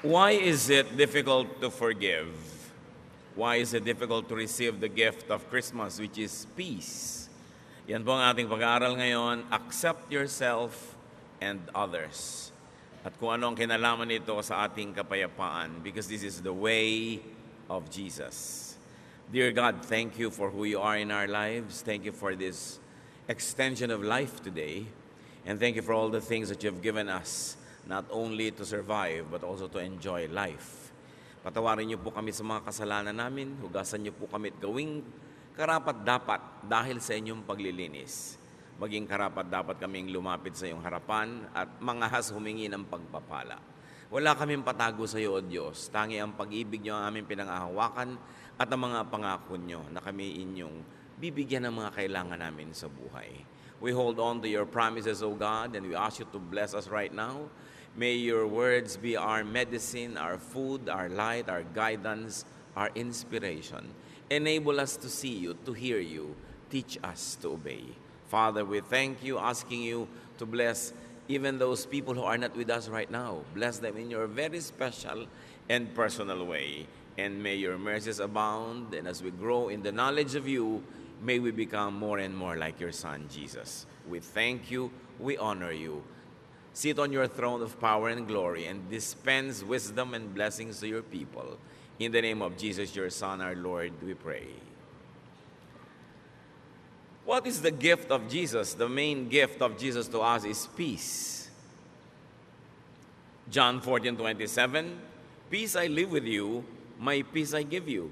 Why is it difficult to forgive? Why is it difficult to receive the gift of Christmas, which is peace? Yan po ang ating pag-aaral ngayon. Accept yourself and others. At kung ano ang kinalaman nito sa ating kapayapaan, because this is the way of Jesus. Dear God, thank you for who you are in our lives. Thank you for this extension of life today. And thank you for all the things that you've given us, not only to survive, but also to enjoy life. Patawarin niyo po kami sa mga kasalanan namin. Hugasan niyo po kami at gawing karapat-dapat dahil sa inyong paglilinis. Maging karapat-dapat kaming lumapit sa iyong harapan at mangahas humingi ng pagpapala. Wala kaming patago sa iyo, O Diyos. Tangi ang pag-ibig niyo ang aming pinangahawakan at ang mga pangako niyo na kami inyong bibigyan ng mga kailangan namin sa buhay. We hold on to your promises, O God, and we ask you to bless us right now. May your words be our medicine, our food, our light, our guidance, our inspiration. Enable us to see you, to hear you. Teach us to obey. Father, we thank you, asking you to bless even those people who are not with us right now. Bless them in your very special and personal way. And may your mercies abound, and as we grow in the knowledge of you, may we become more and more like your Son, Jesus. We thank you, we honor you. Sit on your throne of power and glory and dispense wisdom and blessings to your people. In the name of Jesus, your Son, our Lord, we pray. What is the gift of Jesus? The main gift of Jesus to us is peace. John 14:27, peace I live with you, my peace I give you.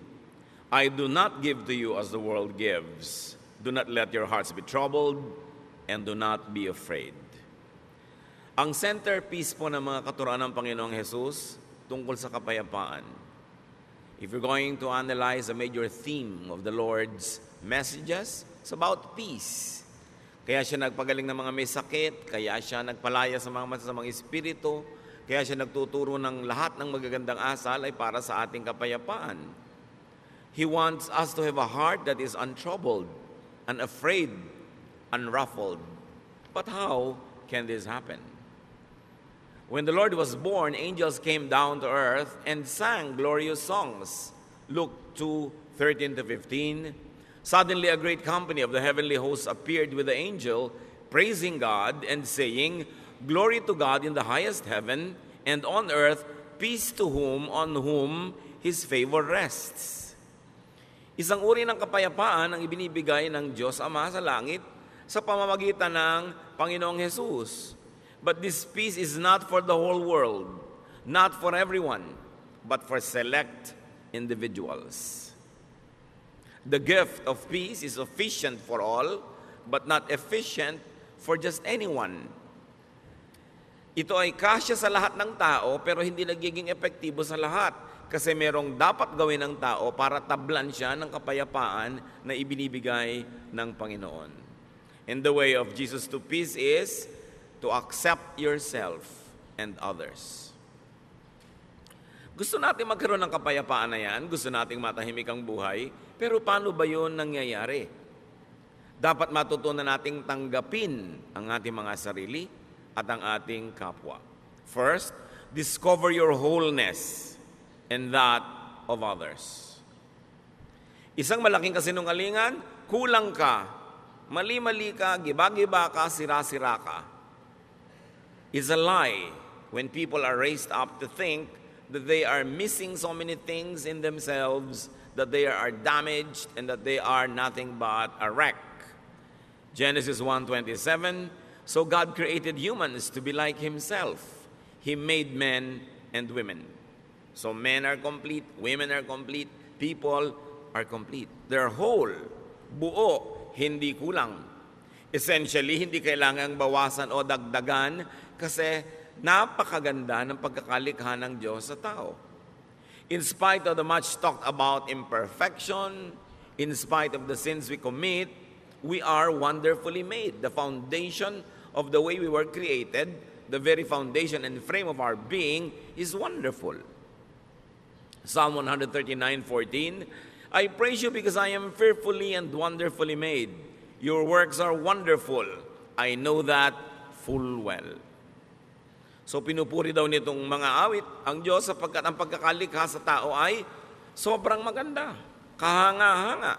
I do not give to you as the world gives. Do not let your hearts be troubled, and do not be afraid. Ang centerpiece po ng mga katuruan ng Panginoong Jesus tungkol sa kapayapaan. If you're going to analyze a major theme of the Lord's messages, it's about peace. Kaya siya nagpagaling ng mga may sakit, kaya siya nagpalaya sa mga masasamang espiritu, kaya siya nagtuturo ng lahat ng magagandang asal ay para sa ating kapayapaan. He wants us to have a heart that is untroubled, unafraid, unruffled. But how can this happen? When the Lord was born, angels came down to earth and sang glorious songs. Luke 2:13-15. Suddenly a great company of the heavenly hosts appeared with the angel, praising God and saying, Glory to God in the highest heaven, and on earth peace to on whom His favor rests. Isang uri ng kapayapaan ang ibinibigay ng Diyos Ama sa langit sa pamamagitan ng Panginoong Jesus. But this peace is not for the whole world, not for everyone, but for select individuals. The gift of peace is sufficient for all, but not efficient for just anyone. Ito ay kasya sa lahat ng tao, pero hindi nagiging epektibo sa lahat. Kasi merong dapat gawin ng tao para tablan siya ng kapayapaan na ibinibigay ng Panginoon. And the way of Jesus to peace is to accept yourself and others. Gusto natin magkaroon ng kapayapaan na yan, gusto nating matahimik ang buhay, pero paano ba yun nangyayari? Dapat matutunan nating tanggapin ang ating mga sarili at ang ating kapwa. First, discover your wholeness and that of others. Isang malaking kasinungalingan, kulang ka, mali-mali ka, giba-giba ka, sira-sira ka. It's a lie when people are raised up to think that they are missing so many things in themselves, that they are damaged, and that they are nothing but a wreck. Genesis 1:27, so God created humans to be like Himself. He made men and women. So men are complete, women are complete, people are complete. They're whole, buo, hindi kulang. Essentially, hindi kailangang bawasan o dagdagan kasi napakaganda ng pagkakalikha ng Diyos sa tao. In spite of the much talked about imperfection, in spite of the sins we commit, we are wonderfully made. The foundation of the way we were created, the very foundation and frame of our being is wonderful. Psalm 139:14, I praise you because I am fearfully and wonderfully made. Your works are wonderful. I know that full well. So pinupuri daw nitong mga awit ang Diyos sapagkat ang pagkakalikha sa tao ay sobrang maganda, kahanga-hanga.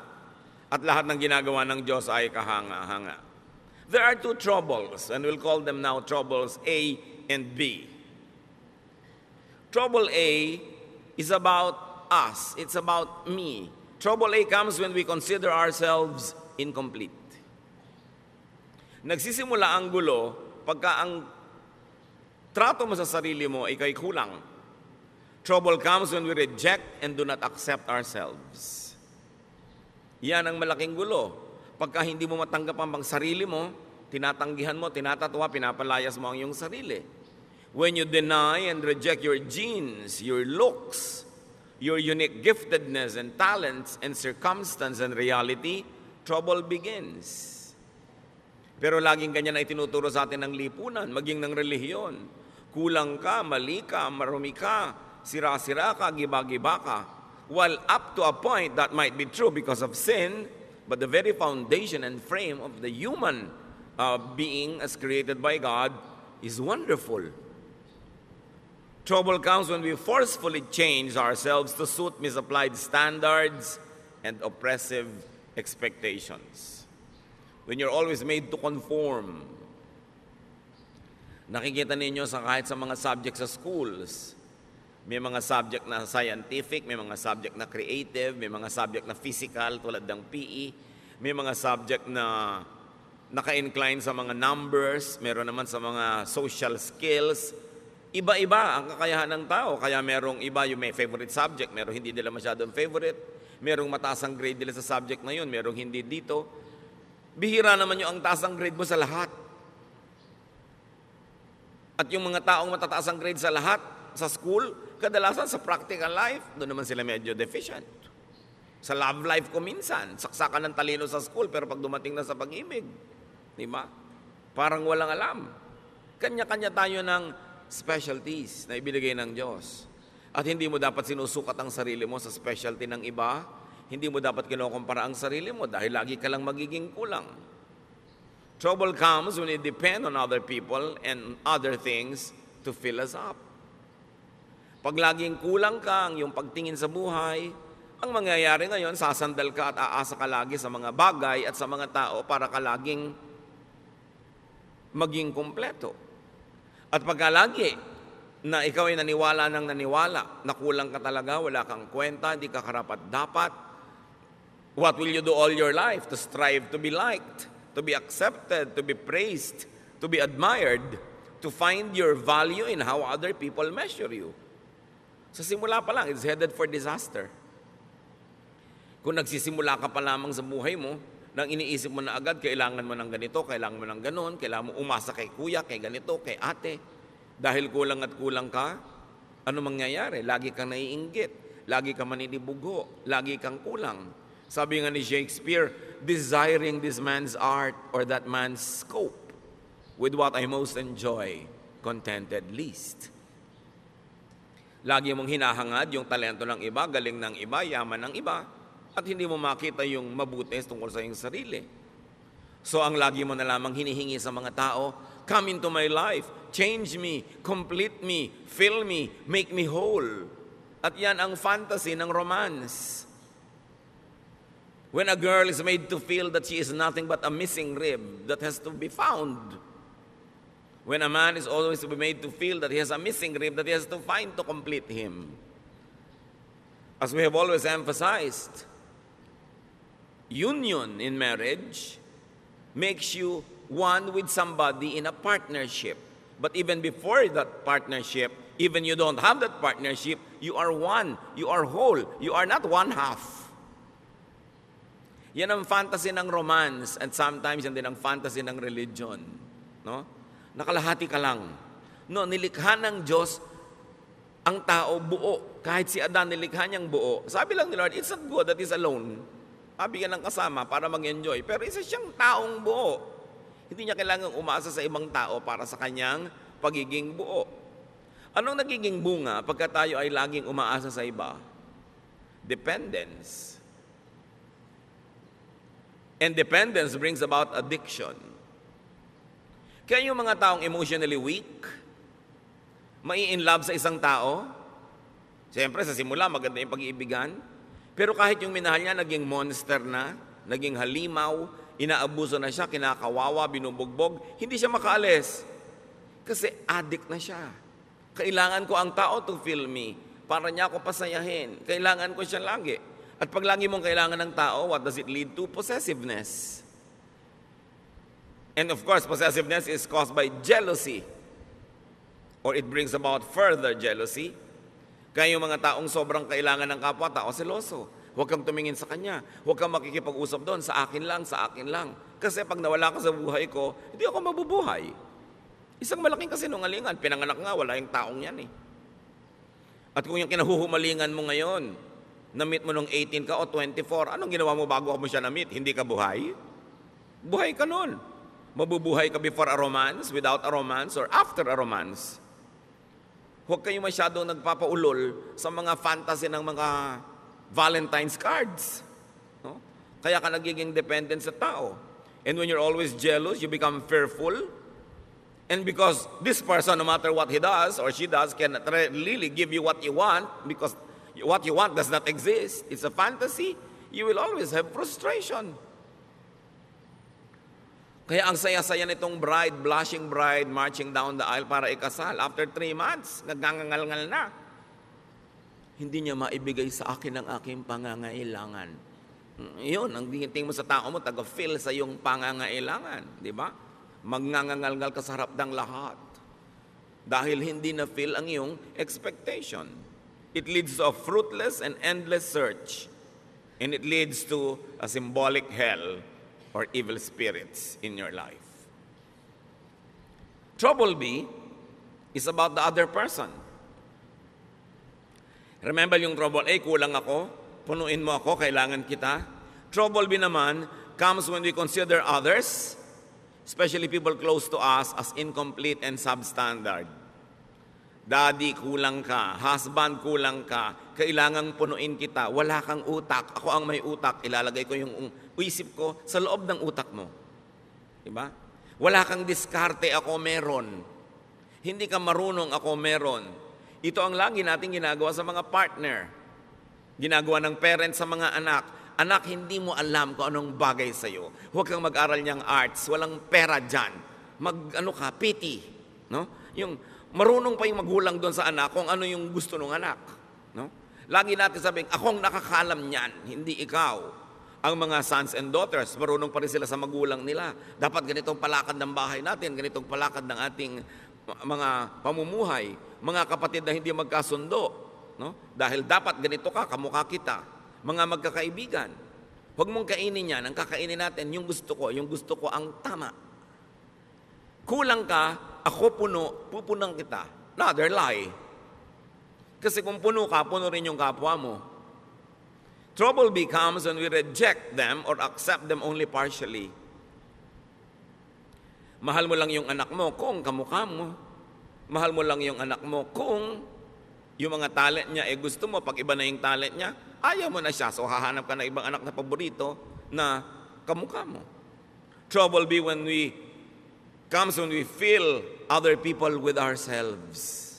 At lahat ng ginagawa ng Diyos ay kahanga-hanga. There are two troubles, and we'll call them now troubles A and B. Trouble A is about us. It's about me. Trouble A comes when we consider ourselves incomplete. Nagsisimula ang gulo pagka ang trato mo sa sarili mo ay kay kulang. Trouble comes when we reject and do not accept ourselves. Yan ang malaking gulo. Pagka hindi mo matanggap ang sarili mo, tinatanggihan mo, tinatatwa, pinapalayas mo ang iyong sarili. When you deny and reject your genes, your looks, your unique giftedness and talents and circumstance and reality, trouble begins. Pero laging ganyan ay tinuturo sa atin ng lipunan, maging ng relihiyon. Kulang ka, mali ka, marumi ka, sira-sira ka, giba-giba ka. While up to a point that might be true because of sin, but the very foundation and frame of the human being as created by God is wonderful. Trouble comes when we forcefully change ourselves to suit misapplied standards and oppressive expectations. When you're always made to conform. Nakikita ninyo kahit sa mga subjects sa schools, may mga subject na scientific, may mga subject na creative, may mga subject na physical tulad ng PE, may mga subject na naka-incline sa mga numbers, meron naman sa mga social skills. Iba-iba ang kakayahan ng tao, kaya merong iba yung may favorite subject, merong hindi nila masyadong favorite, merong mataas ang grade nila sa subject na yun, merong hindi dito. Bihira naman yung ang taas ang grade mo sa lahat. At yung mga taong matataas ang grade sa lahat, sa school, kadalasan sa practical life, doon naman sila medyo deficient. Sa love life ko minsan, saksakan ng talino sa school, pero pag dumating na sa pag-ibig, di ba? Parang walang alam. Kanya-kanya tayo ng specialties na ibinigay ng Diyos. At hindi mo dapat sinusukat ang sarili mo sa specialty ng iba, hindi mo dapat kinukumpara ang sarili mo dahil lagi ka lang magiging kulang. Trouble comes when we depend on other people and other things to fill us up. Pag laging kulang ka ang iyong pagtingin sa buhay, ang mangyayari ngayon, sasandal ka at aasa ka lagi sa mga bagay at sa mga tao para ka laging maging kumpleto. At pagka lagi na ikaw ay naniwala na kulang ka talaga, wala kang kwenta, hindi ka karapat-dapat, what will you do all your life? To strive to be liked, to be accepted, to be praised, to be admired, to find your value in how other people measure you. Sa simula pa lang, it's headed for disaster. Kung nagsisimula ka pa lamang sa buhay mo, nang iniisip mo na agad, kailangan mo ng ganito, kailangan mo ng ganon, kailangan mo umasa kay kuya, kay ganito, kay ate. Dahil kulang at kulang ka, ano mangyayari? Lagi kang naiinggit, lagi kang maninibugo, lagi kang kulang. Sabi nga ni Shakespeare, desiring this man's art or that man's scope, with what I most enjoy, contented least. Lagi mong hinahangad yung talento ng iba, galing ng iba, yaman ng iba, at hindi mo makita yung mabuti tungkol sa iyong sarili. So ang lagi mo na lamang hinihingi sa mga tao, come into my life, change me, complete me, fill me, make me whole. At yan ang fantasy ng romance. When a girl is made to feel that she is nothing but a missing rib that has to be found. When a man is always to be made to feel that he has a missing rib that he has to find to complete him. As we have always emphasized, union in marriage makes you one with somebody in a partnership. But even before that partnership, even you don't have that partnership, you are one, you are whole, you are not one half. Yan ang fantasy ng romance and sometimes yan din ang fantasy ng religion. No? Nakalahati ka lang. No, nilikha ng Diyos ang tao buo. Kahit si Adan nilikha niyang buo. Sabi lang ni Lord, it's not good that he's alone. Sabi ka ng kasama para mag-enjoy. Pero isa siyang taong buo. Hindi niya kailangang umasa sa ibang tao para sa kanyang pagiging buo. Anong nagiging bunga pagka tayo ay laging umaasa sa iba? Dependence. And dependence brings about addiction. Kaya yung mga taong emotionally weak, Mai-in love sa isang tao? Siyempre, sa simula, maganda yung pag-iibigan. Pero kahit yung minahal niya, naging monster na, naging halimaw, inaabuso na siya, kinakawawa, binubugbog, hindi siya makaalis. Kasi addict na siya. Kailangan ko ang tao to feel me. Para niya ako pasayahin. Kailangan ko siya lagi. At pag lagi mong kailangan ng tao, what does it lead to? Possessiveness. And of course, possessiveness is caused by jealousy. Or it brings about further jealousy. Kaya yung mga taong sobrang kailangan ng kapwa-tao, seloso. Huwag kang tumingin sa kanya. Huwag kang makikipag-usap doon. Sa akin lang, sa akin lang. Kasi pag nawala ka sa buhay ko, hindi ako mabubuhay. Isang malaking kasinungalingan. Pinanganak nga, wala yung taong yan eh. At kung yung kinahuhumalingan mo ngayon, na-meet mo nung 18 ka o 24, anong ginawa mo bago mo siya na-meet? Hindi ka buhay? Buhay ka nun. Mabubuhay ka before a romance, without a romance, or after a romance. Huwag kayo masyadong nagpapaulol sa mga fantasy ng mga Valentine's cards. No? Kaya ka nagiging dependent sa tao. And when you're always jealous, you become fearful. And because this person, no matter what he does or she does, cannot really give you what you want, because what you want does not exist. It's a fantasy. You will always have frustration. Kaya ang saya-saya nitong bride, blushing bride, marching down the aisle para ikasal. After 3 months, nagngangal-ngal na. Hindi niya maibigay sa akin ang aking pangangailangan. Yun, ang tingin mo sa tao mo, taga-fill sa iyong pangangailangan. Di ba? Magngangal-ngal ka sa harap ng lahat. Dahil hindi na-fill ang iyong expectation. It leads to a fruitless and endless search. And it leads to a symbolic hell or evil spirits in your life. Trouble B is about the other person. Remember yung trouble A, kulang ako, punuin mo ako, kailangan kita. Trouble B naman comes when we consider others, especially people close to us, as incomplete and substandard. Daddy, kulang ka. Husband, kulang ka. Kailangang punuin kita. Wala kang utak. Ako ang may utak. Ilalagay ko yung isip ko sa loob ng utak mo. Diba? Wala kang diskarte. Ako meron. Hindi ka marunong. Ako meron. Ito ang lagi natin ginagawa sa mga partner. Ginagawa ng parents sa mga anak. Anak, hindi mo alam kung anong bagay sa'yo. Huwag kang mag-aral niyang arts. Walang pera dyan. Pity. No? Yung marunong pa yung magulang doon sa anak kung ano yung gusto ng anak. No? Lagi natin sabing, akong nakakalam niyan, hindi ikaw. Ang mga sons and daughters, marunong pa rin sila sa magulang nila. Dapat ganitong palakad ng bahay natin, ganitong palakad ng ating mga pamumuhay. Mga kapatid na hindi magkasundo. No? Dahil dapat ganito ka, kamukha kita. Mga magkakaibigan. Huwag mong kainin yan. Ang kakainin natin, yung gusto ko ang tama. Kulang ka, ako puno, pupunang kita. Another lie. Kasi kung puno ka, puno rin yung kapwa mo. Trouble becomes when we reject them or accept them only partially. Mahal mo lang yung anak mo kung kamukha mo. Mahal mo lang yung anak mo kung yung mga talent niya, gusto mo, pag iba na yung talent niya, ayaw mo na siya. So hahanap ka ng ibang anak na paborito na kamukha mo. Trouble comes when we fill other people with ourselves.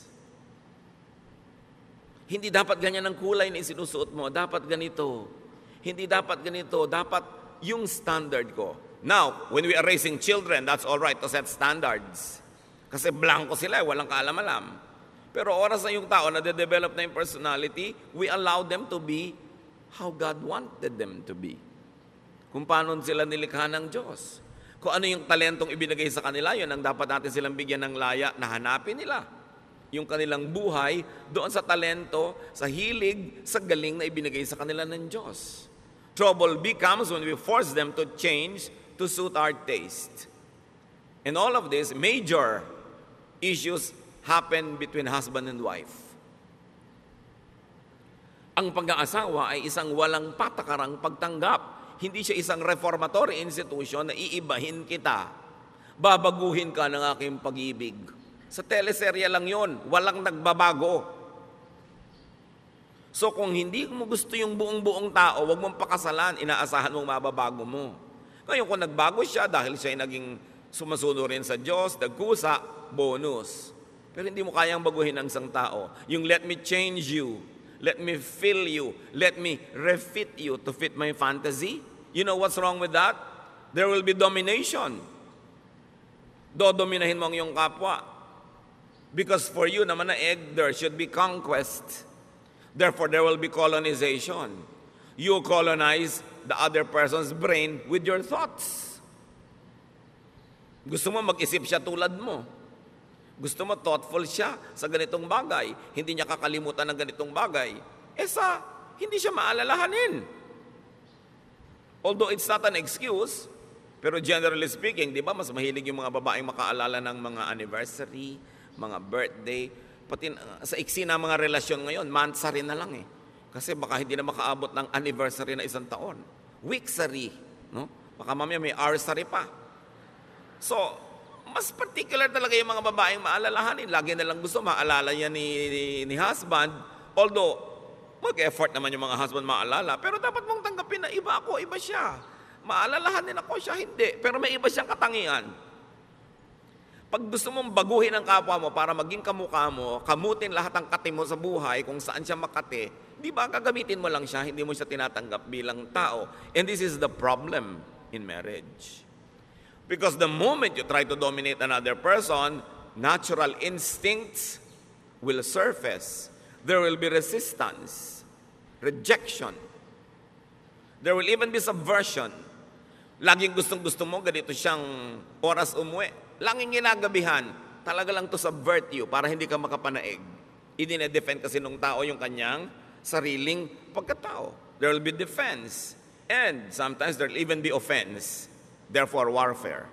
Hindi dapat ganyan ang kulay na isinusuot mo. Dapat ganito. Hindi dapat ganito. Dapat yung standard ko. Now, when we are raising children, that's all right to set standards. Kasi blanco sila, walang kaalam-alam. Pero oras na yung tao na de-develop na yung personality, we allow them to be how God wanted them to be. Kung paano sila nilikha ng Diyos. Kung ano yung talentong ibinigay sa kanila, yun ang dapat natin silang bigyan ng laya na hanapin nila. Yung kanilang buhay doon sa talento, sa hilig, sa galing na ibinigay sa kanila ng Diyos. Trouble becomes when we force them to change to suit our taste. And all of this, major issues happen between husband and wife. Ang pag-aasawa ay isang walang patakarang pagtanggap. Hindi siya isang reformatory institution na iibahin kita. Babaguhin ka ng aking pag-ibig. Sa teleserye lang yon, walang nagbabago. So kung hindi mo gusto yung buong-buong tao, wag mong pakasalan, inaasahan mong mababago mo. Ngayon kung nagbago siya dahil siya ay naging sumusunod rin sa Diyos, nagkusa, bonus. Pero hindi mo kayang baguhin ang isang tao. Yung let me change you, let me fill you, let me refit you to fit my fantasy. You know what's wrong with that? There will be domination. Dodominahin mo ang iyong kapwa. Because for you na manaig, there should be conquest. Therefore, there will be colonization. You colonize the other person's brain with your thoughts. Gusto mo mag-isip siya tulad mo. Gusto mo thoughtful siya sa ganitong bagay. Hindi niya kakalimutan ng ganitong bagay. Hindi siya maalalahanin. Although it's not an excuse, pero generally speaking, di ba, mas mahilig yung mga babaeng makaalala ng mga anniversary, mga birthday, pati sa iksi na mga relasyon ngayon, monthsary na lang eh. Kasi baka hindi na makaabot ng anniversary na isang taon. Weeksary, no? Baka mamaya may hoursary pa. So, mas particular talaga yung mga babaeng maalalahanin. Lagi na lang gusto maalala yan ni husband. Although, mag-effort naman yung mga husband maalala. Pero dapat mong tanggapin na iba ako, iba siya. Maalalahanin ako, siya hindi. Pero may iba siyang katangian. Pag gusto mong baguhin ang kapwa mo para maging kamukha mo, kamutin lahat ng kati mo sa buhay kung saan siya makati, di ba gagamitin mo lang siya, hindi mo siya tinatanggap bilang tao. And this is the problem in marriage. Because the moment you try to dominate another person, natural instincts will surface. There will be resistance, rejection. There will even be subversion. Laging gustong-gusto mo, ganito siyang oras umuwi. Laging ginagabihan, talaga lang to subvert you para hindi ka makapanaig. Idine-defend kasi nung tao yung kanyang sariling pagkatao. There will be defense. And sometimes there will even be offense. Therefore, warfare.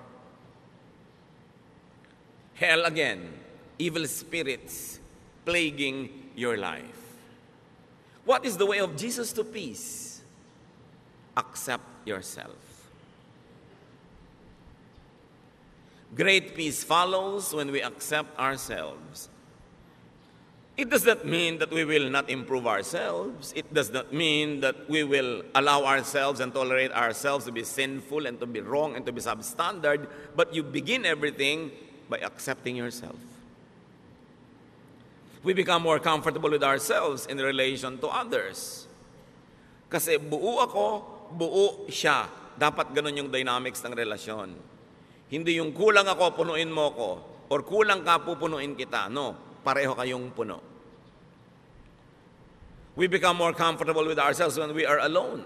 Hell again, evil spirits plaguing your life. What is the way of Jesus to peace? Accept yourself. Great peace follows when we accept ourselves. It does not mean that we will not improve ourselves. It does not mean that we will allow ourselves and tolerate ourselves to be sinful and to be wrong and to be substandard. But you begin everything by accepting yourself. We become more comfortable with ourselves in relation to others. Kasi buo ako, buo siya. Dapat ganun yung dynamics ng relasyon. Hindi yung kulang ako, punuin mo ko. Or kulang ka, pupunuin kita. No, pareho kayong puno. We become more comfortable with ourselves when we are alone.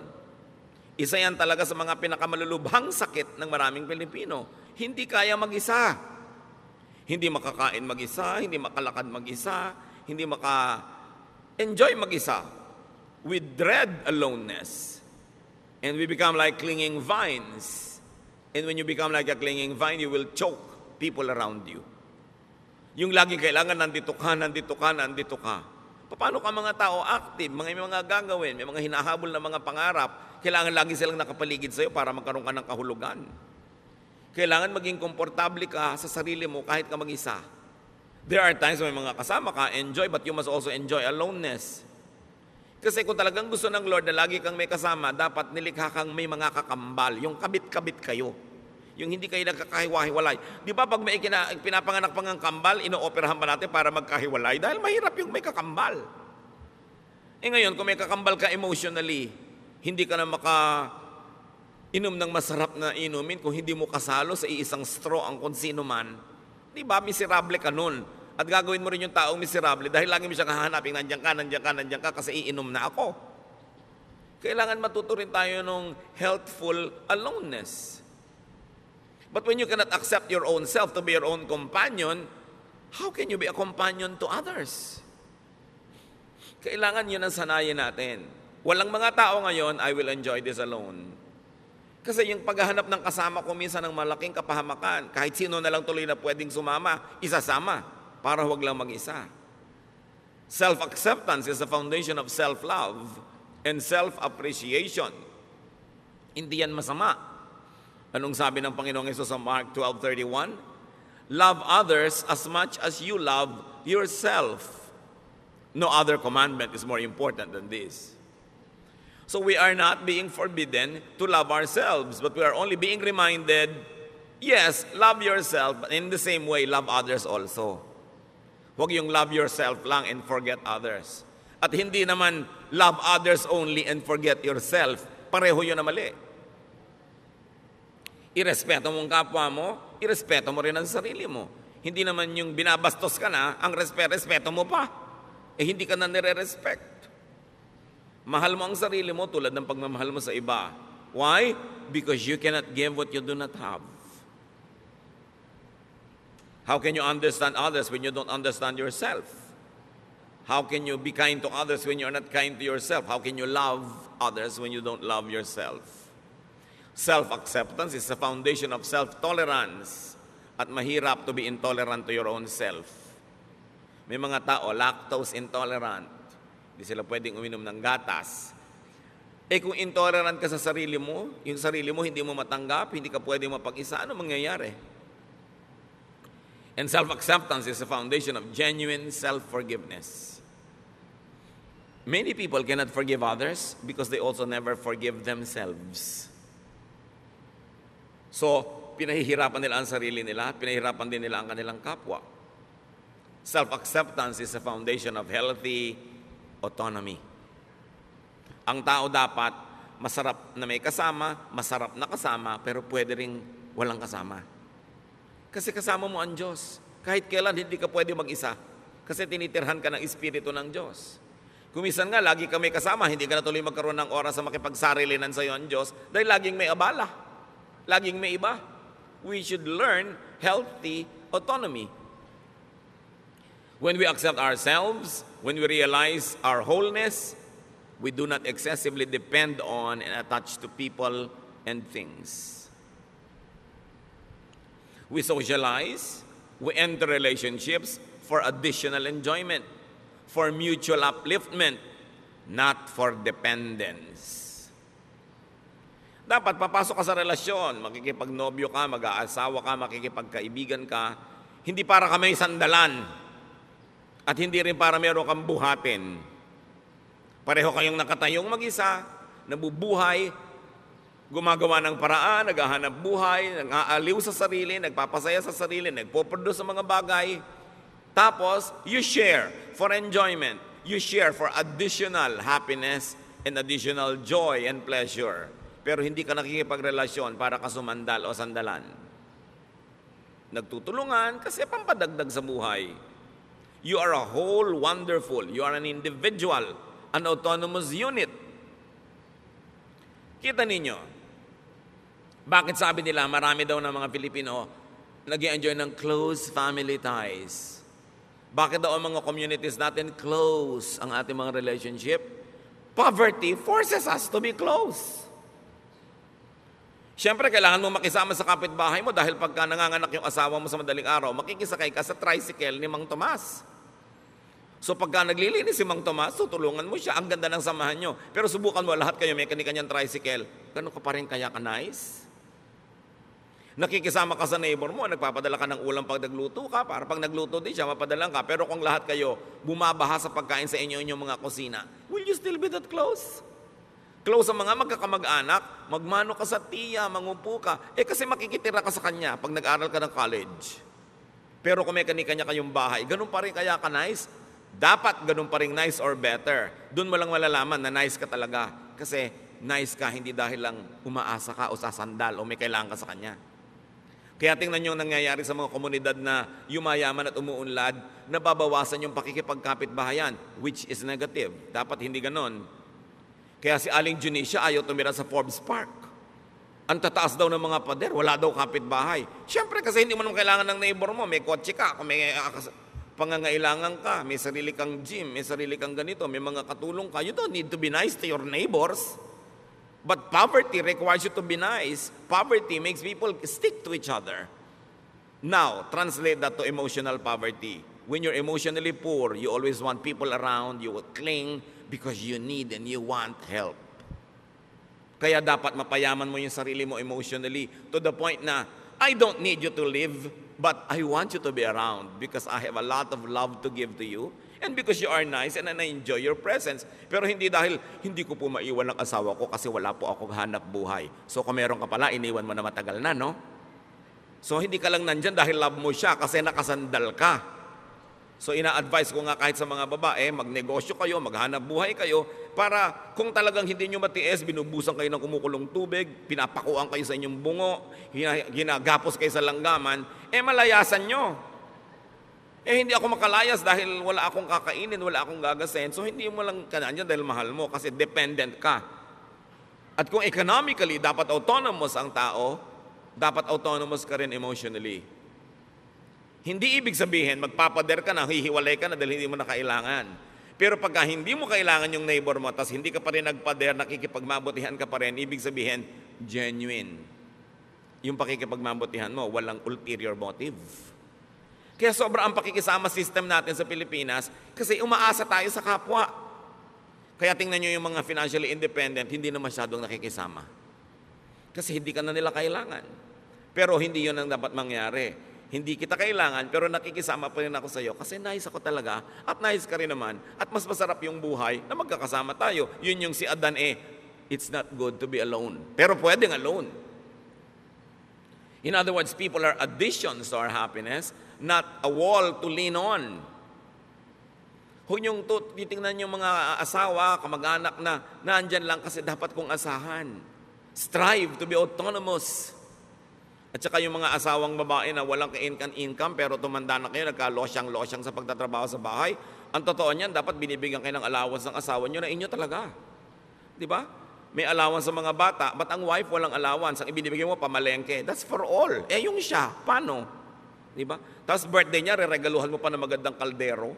Isa yan talaga sa mga pinakamalulubhang sakit ng maraming Pilipino. Hindi kaya mag-isa. Hindi makakain mag-isa, hindi makalakad mag-isa, hindi maka-enjoy mag-isa. We dread aloneness. And we become like clinging vines. And when you become like a clinging vine, you will choke people around you. Yung lagi kailangan nandito ka, nandito ka, nandito ka. Paano ka mga tao active, may mga gagawin, may mga hinahabol na mga pangarap, kailangan lagi silang nakapaligid sa'yo para magkaroon ka ng kahulugan. Kailangan maging komportable ka sa sarili mo kahit ka mag-isa. There are times when may mga kasama ka, enjoy, but you must also enjoy aloneness. Kasi kung talagang gusto ng Lord na lagi kang may kasama, dapat nilikha kang may mga kakambal, yung kabit-kabit kayo. Yung hindi kayo nagkakahiwa-hiwalay. Di ba pag may pinapanganak pang ang kambal, ino-operahan pa natin para magkahiwalay? Dahil mahirap yung may kakambal. Ngayon, kung may kakambal ka emotionally, hindi ka na inom ng masarap na inumin kung hindi mo kasalo sa iisang straw ang kung sino man. Di ba, miserable ka nun. At gagawin mo rin yung taong miserable dahil lagi mo siyang hahanapin, nandiyan ka kasi iinom na ako. Kailangan matuto rin tayo ng healthful aloneness. But when you cannot accept your own self to be your own companion, how can you be a companion to others? Kailangan yun ang sanayin natin. Walang mga tao ngayon, I will enjoy this alone. Kasi yung paghahanap ng kasama ko minsan ng malaking kapahamakan, kahit sino na lang tuloy na pwedeng sumama, isasama. Para huwag lang mag-isa. Self-acceptance is the foundation of self-love and self-appreciation. Hindi yan masama. Anong sabi ng Panginoong Hesus sa Mark 12:31? Love others as much as you love yourself. No other commandment is more important than this. So we are not being forbidden to love ourselves, but we are only being reminded, yes, love yourself, but in the same way, love others also. Huwag yung love yourself lang and forget others. At hindi naman love others only and forget yourself. Pareho yun na mali. Irespeto mo ang kapwa mo, irespeto mo rin ang sarili mo. Hindi naman yung binabastos ka na, ang respeto mo pa. Hindi ka na nire-respect. Mahal mo ang sarili mo tulad ng pagmamahal mo sa iba. Why? Because you cannot give what you do not have. How can you understand others when you don't understand yourself? How can you be kind to others when you're not kind to yourself? How can you love others when you don't love yourself? Self-acceptance is the foundation of self-tolerance. At mahirap to be intolerant to your own self. May mga tao, lactose intolerant. Hindi sila pwedeng uminom ng gatas. Kung intolerant ka sa sarili mo, yung sarili mo hindi mo matanggap, hindi ka pwedeng mapag-isa, ano mangyayari? And self-acceptance is the foundation of genuine self-forgiveness. Many people cannot forgive others because they also never forgive themselves. So, pinahihirapan nila ang sarili nila at pinahihirapan din nila ang kanilang kapwa. Self-acceptance is the foundation of healthy autonomy. Ang tao dapat masarap na may kasama, masarap na kasama, pero pwede ring walang kasama. Kasi kasama mo ang Diyos. Kahit kailan hindi ka pwede mag-isa. Kasi tinitirhan ka ng Espiritu ng Diyos. Kumisan nga, lagi ka may kasama, hindi ka na tuloy magkaroon ng oras sa makipagsarilinan sa iyo ang Diyos dahil laging may abala. Laging may iba. We should learn healthy autonomy. When we accept ourselves, when we realize our wholeness, we do not excessively depend on and attach to people and things. We socialize, we enter relationships for additional enjoyment, for mutual upliftment, not for dependence. Dapat papasok ka sa relasyon, makikipagnobyo ka, mag-aasawa ka, makikipagkaibigan ka, hindi para ka may sandalan at hindi rin para meron kang buhatin. Pareho kayong nakatayong mag-isa, nabubuhay, gumagawa ng paraan, naghahanap buhay, nag-aaliw sa sarili, nagpapasaya sa sarili, nagpo-produce sa mga bagay. Tapos, you share for enjoyment. You share for additional happiness and additional joy and pleasure. Pero hindi ka nakikipagrelasyon para ka sumandal o sandalan. Nagtutulungan kasi pampadagdag sa buhay. You are a whole wonderful. You are an individual, an autonomous unit. Kita ninyo, bakit sabi nila marami daw ng mga Pilipino nag-i-enjoy ng close family ties? Bakit daw ang mga communities natin close ang ating mga relationship? Poverty forces us to be close. Siyempre, kailangan mo makisama sa kapitbahay mo dahil pagka nanganganak yung asawa mo sa madaling araw, makikisakay ka sa tricycle ni Mang Tomas. So pagka naglilinis si Mang Tomas, tutulungan mo siya. Ang ganda ng samahan nyo. Pero subukan mo, lahat kayo may kanya-kanyang tricycle. Ganun ka pa rin kaya ka nice? Nakikisama ka sa neighbor mo, nagpapadala ka ng ulam pag nagluto ka, para pag nagluto din siya, mapadalang ka. Pero kung lahat kayo bumabaha sa pagkain sa inyong mga kusina, will you still be that close? Close sa mga magkakamag-anak, magmano ka sa tiya, mangupo ka. Kasi makikitira ka sa kanya pag nag-aral ka ng college. Pero kung may kanya-kanya kayong bahay, ganun pa rin kaya ka nice? Dapat ganun pa rin nice or better. Doon mo lang malalaman na nice ka talaga. Kasi nice ka, hindi dahil lang umaasa ka o sasandal o may kailangan ka sa kanya. Kaya tingnan nyo ang nangyayari sa mga komunidad na yumayaman at umuunlad, nababawasan yung pakikipagkapit-bahayan, which is negative. Dapat hindi ganon. Kaya si Aling Junicia ayaw tumira sa Forbes Park. Ang tataas daw ng mga pader, wala daw kapit-bahay. Siyempre kasi hindi mo naman kailangan ng neighbor mo, may kotse ka, kung may pangangailangan ka, may sarili kang gym, may sarili kang ganito, may mga katulong ka. You don't need to be nice to your neighbors. But poverty requires you to be nice. Poverty makes people stick to each other. Now, translate that to emotional poverty. When you're emotionally poor, you always want people around, you will cling because you need and you want help. Kaya dapat mapayaman mo yung sarili mo emotionally to the point na, I don't need you to live, but I want you to be around because I have a lot of love to give to you and because you are nice and I enjoy your presence. Pero hindi dahil hindi ko po maiwan ang asawa ko kasi wala po akong hanap buhay. So kung meron ka pala, iniwan mo na matagal na, no? So hindi ka lang nandyan dahil love mo siya kasi nakasandal ka. So ina-advise ko nga kahit sa mga babae, magnegosyo kayo, maghanap buhay kayo, para kung talagang hindi nyo matiis, binubusan kayo ng kumukulong tubig, pinapakuan kayo sa inyong bungo, ginagapos kayo sa langgaman, malayasan nyo. Hindi ako makalayas dahil wala akong kakainin, wala akong gagasin, so hindi mo lang kananya dahil mahal mo kasi dependent ka. At kung economically dapat autonomous ang tao, dapat autonomous ka rin emotionally. Hindi ibig sabihin, magpapader ka na, hihiwalay ka na dahil hindi mo na kailangan. Pero pagka hindi mo kailangan yung neighbor mo, tas hindi ka pa rin nagpader, nakikipagmabutihan ka pa rin, ibig sabihin, genuine. Yung pakikipagmabutihan mo, walang ulterior motive. Kaya sobra ang pakikisama system natin sa Pilipinas kasi umaasa tayo sa kapwa. Kaya tingnan nyo yung mga financially independent, hindi na masyadong nakikisama. Kasi hindi ka na nila kailangan. Pero hindi yun ang dapat mangyari. Hindi kita kailangan, pero nakikisama pa rin ako sa iyo kasi nice ako talaga at nice ka rin naman at mas masarap yung buhay na magkakasama tayo. Yun yung si Adan it's not good to be alone. Pero pwedeng alone. In other words, people are additions to our happiness, not a wall to lean on. Kung yung titingnan yung mga asawa, kamag-anak na naandyan lang kasi dapat kong asahan. Strive to be autonomous. At saka yung mga asawang babae na walang ka-income pero tumanda na kayo, nagka-losyang-losyang sa pagtatrabaho sa bahay, ang totoo niyan, dapat binibigyan kayo ng allowance ng asawa nyo na inyo talaga. Di ba? May allowance sa mga bata, but ang wife walang allowance. Ang ibinibigay mo, pamalengke. That's for all. Yung siya, paano? Di ba? Tapos birthday niya, reregaluhan mo pa ng magandang kaldero.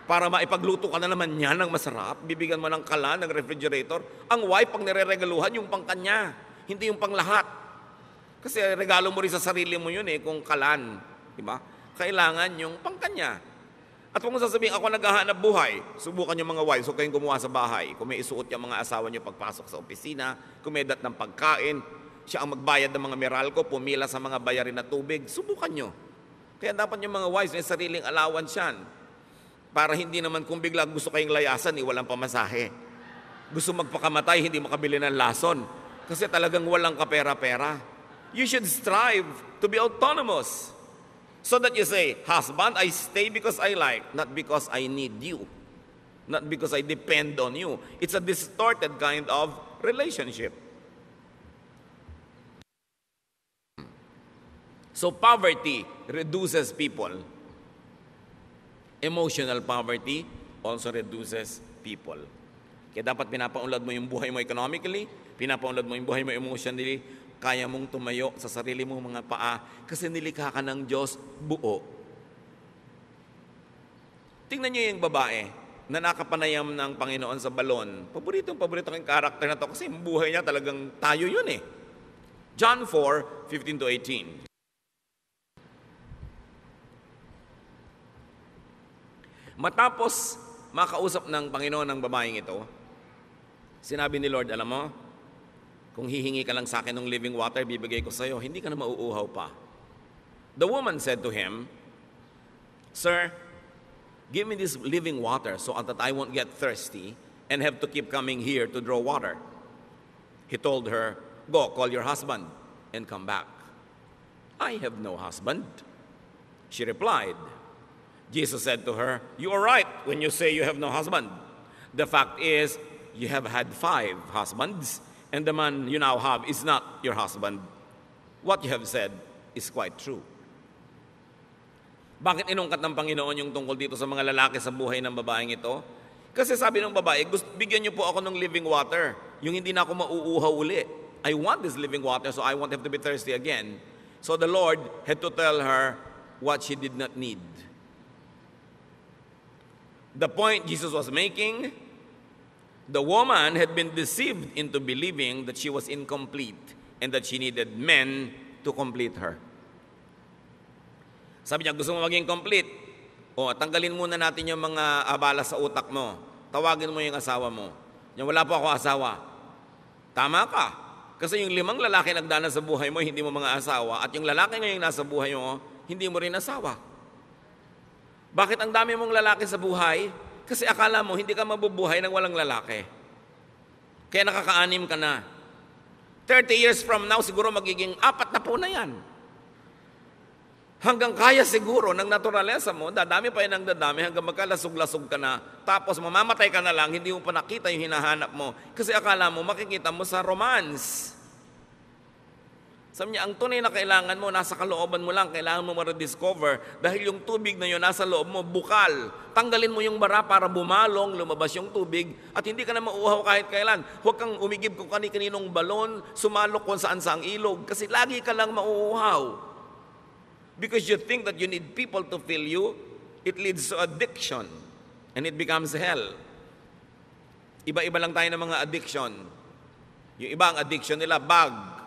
Para maipagluto ka na naman niya ng masarap, bibigyan mo ng kalan, ng refrigerator. Ang wife, pag nireregaluhan, yung pangkanya, hindi yung panglahat. Kasi regalo mo rin sa sarili mo yun kung kalan. Diba? Kailangan yung pangkanya. At kung sasabihin, ako naghahanap buhay, subukan yung mga wives, huwag kayong gumawa sa bahay. Kung may isuot yung mga asawa nyo pagpasok sa opisina, kumedat ng pagkain, siya ang magbayad ng mga Meralco, pumila sa mga bayarin na tubig, subukan nyo. Kaya dapat yung mga wives may sariling allowance yan. Para hindi naman kung bigla gusto kayong layasan, walang pamasahe. Gusto magpakamatay, hindi makabili ng lason. Kasi talagang walang kapera-pera. You should strive to be autonomous. So that you say, husband, I stay because I like, not because I need you. Not because I depend on you. It's a distorted kind of relationship. So poverty reduces people. Emotional poverty also reduces people. Kaya dapat pinapaunlad mo yung buhay mo economically, pinapaunlad mo yung buhay mo emotionally, kaya mong tumayo sa sarili mong mga paa kasi nilikha ka ng Diyos buo. Tingnan niyo yung babae na nakapanayam ng Panginoon sa balon. Paborito kong karakter na to kasi yung buhay niya talagang tayo yun John 4:15-18. Matapos makausap ng Panginoon ng babaeng ito, sinabi ni Lord, alam mo, kung hihingi ka lang sa akin ng living water, bibigay ko sa iyo, hindi ka na mauuhaw pa. The woman said to him, Sir, give me this living water so that I won't get thirsty and have to keep coming here to draw water. He told her, Go, call your husband and come back. I have no husband. She replied. Jesus said to her, You are right when you say you have no husband. The fact is, you have had 5 husbands, and the man you now have is not your husband. What you have said is quite true. Bakit inungkat ng Panginoon yung tungkol dito sa mga lalaki sa buhay ng babaeng ito? Kasi sabi ng babae, bigyan niyo po ako ng living water. Yung hindi na ako mauuhaw uli. I want this living water so I won't have to be thirsty again. So the Lord had to tell her what she did not need. The point Jesus was making, the woman had been deceived into believing that she was incomplete and that she needed men to complete her. Sabi niya, gusto mo maging complete? Tanggalin muna natin yung mga abala sa utak mo. Tawagin mo yung asawa mo. Wala po ako asawa. Tama ka. Kasi yung 5 lalaki nagdana sa buhay mo, hindi mo mga asawa. At yung lalaki ngayong nasa buhay mo, hindi mo rin asawa. Bakit ang dami mong lalaki sa buhay? Kasi akala mo, hindi ka mabubuhay nang walang lalaki. Kaya nakaka-6 ka na. 30 years from now, siguro magiging 4 na po na yan. Hanggang kaya siguro ng naturalesa mo, dadami pa yan ng dadami hanggang magkalasog-lasog ka na. Tapos mamamatay ka na lang, hindi mo pa nakita yung hinahanap mo. Kasi akala mo, makikita mo sa romance. Sabi niya, ang tunay na kailangan mo, nasa kalooban mo lang, kailangan mo ma-rediscover dahil yung tubig na yun nasa loob mo, bukal. Tanggalin mo yung bara para bumalong, lumabas yung tubig at hindi ka na mauuhaw kahit kailan. Huwag kang umigib kung kani-kaninong balon, sumalok kung saan sa ang ilog kasi lagi ka lang mauuhaw. Because you think that you need people to fill you, it leads to addiction and it becomes hell. Iba-iba lang tayo ng mga addiction. Yung iba ang addiction nila, bag.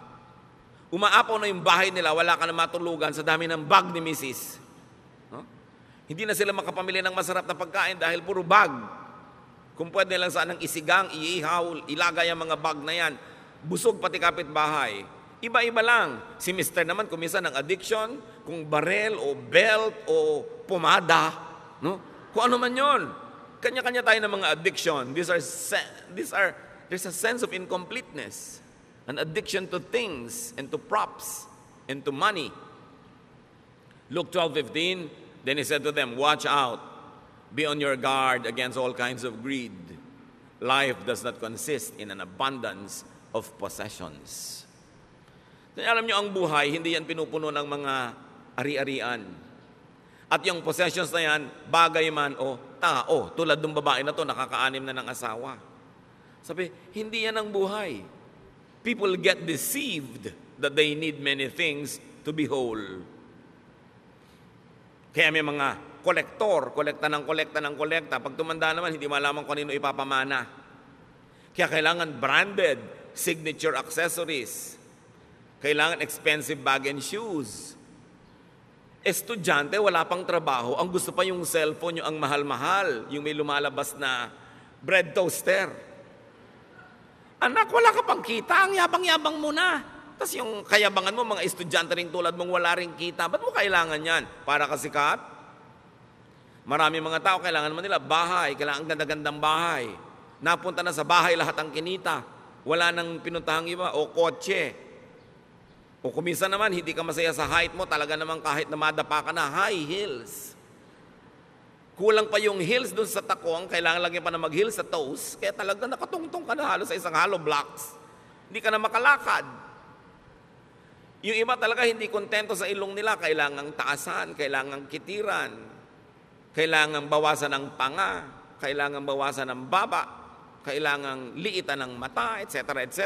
Umaapaw na yung bahay nila, wala ka na matulugan sa dami ng bag ni Mrs. No? Hindi na sila makapamili ng masarap na pagkain dahil puro bag. Kung pwede lang saan ng isigang, iihaw, ilagay ang mga bag na yan. Busog pati kapitbahay. Iba-iba lang. Si Mr. naman, kung minsan ng addiction, kung barel o belt o pomada, no? Kung ano man yon. Kanya-kanya tayo ng mga addiction. There's a sense of incompleteness. An addiction to things and to props and to money. Luke 12:15, then he said to them, watch out, be on your guard against all kinds of greed. Life does not consist in an abundance of possessions. Alam nyo, ang buhay, hindi yan pinupuno ng mga ari-arian. At yung possessions na yan, bagay man o tao, tulad ng babae na to, nakakaanim na ng asawa. Sabi, hindi yan ang buhay. People get deceived that they need many things to be whole. Kaya may mga kolekta ng kolekta. Pag tumanda naman, hindi malaman kung kanino ipapamana. Kaya kailangan branded, signature accessories. Kailangan expensive bag and shoes. Estudyante, wala pang trabaho. Ang gusto pa yung cellphone, yung ang mahal-mahal. Yung may lumalabas na bread toaster. Anak, wala ka pang kita. Ang yabang-yabang mo na. Tapos yung kayabangan mo, mga estudyante rin tulad mong wala rin kita. Ba't mo kailangan yan? Para kasikat? Marami mga tao, kailangan naman nila bahay. Kailangan ganda-gandang bahay. Napunta na sa bahay lahat ang kinita. Wala nang pinuntahang iba. O kotse. O kuminsan naman, hindi ka masaya sa height mo, talaga naman kahit na madapa ka na, high heels. Kulang pa yung heels dun sa takong, kailangan lagyan pa na mag-heels sa toes, kaya talaga nakatungtong ka na halos sa isang hollow blocks. Hindi ka na makalakad. Yung iba talaga hindi kontento sa ilong nila, kailangang taasan, kailangang kitiran, kailangang bawasan ng panga, kailangang bawasan ng baba, kailangang liitan ng mata, etc., etc.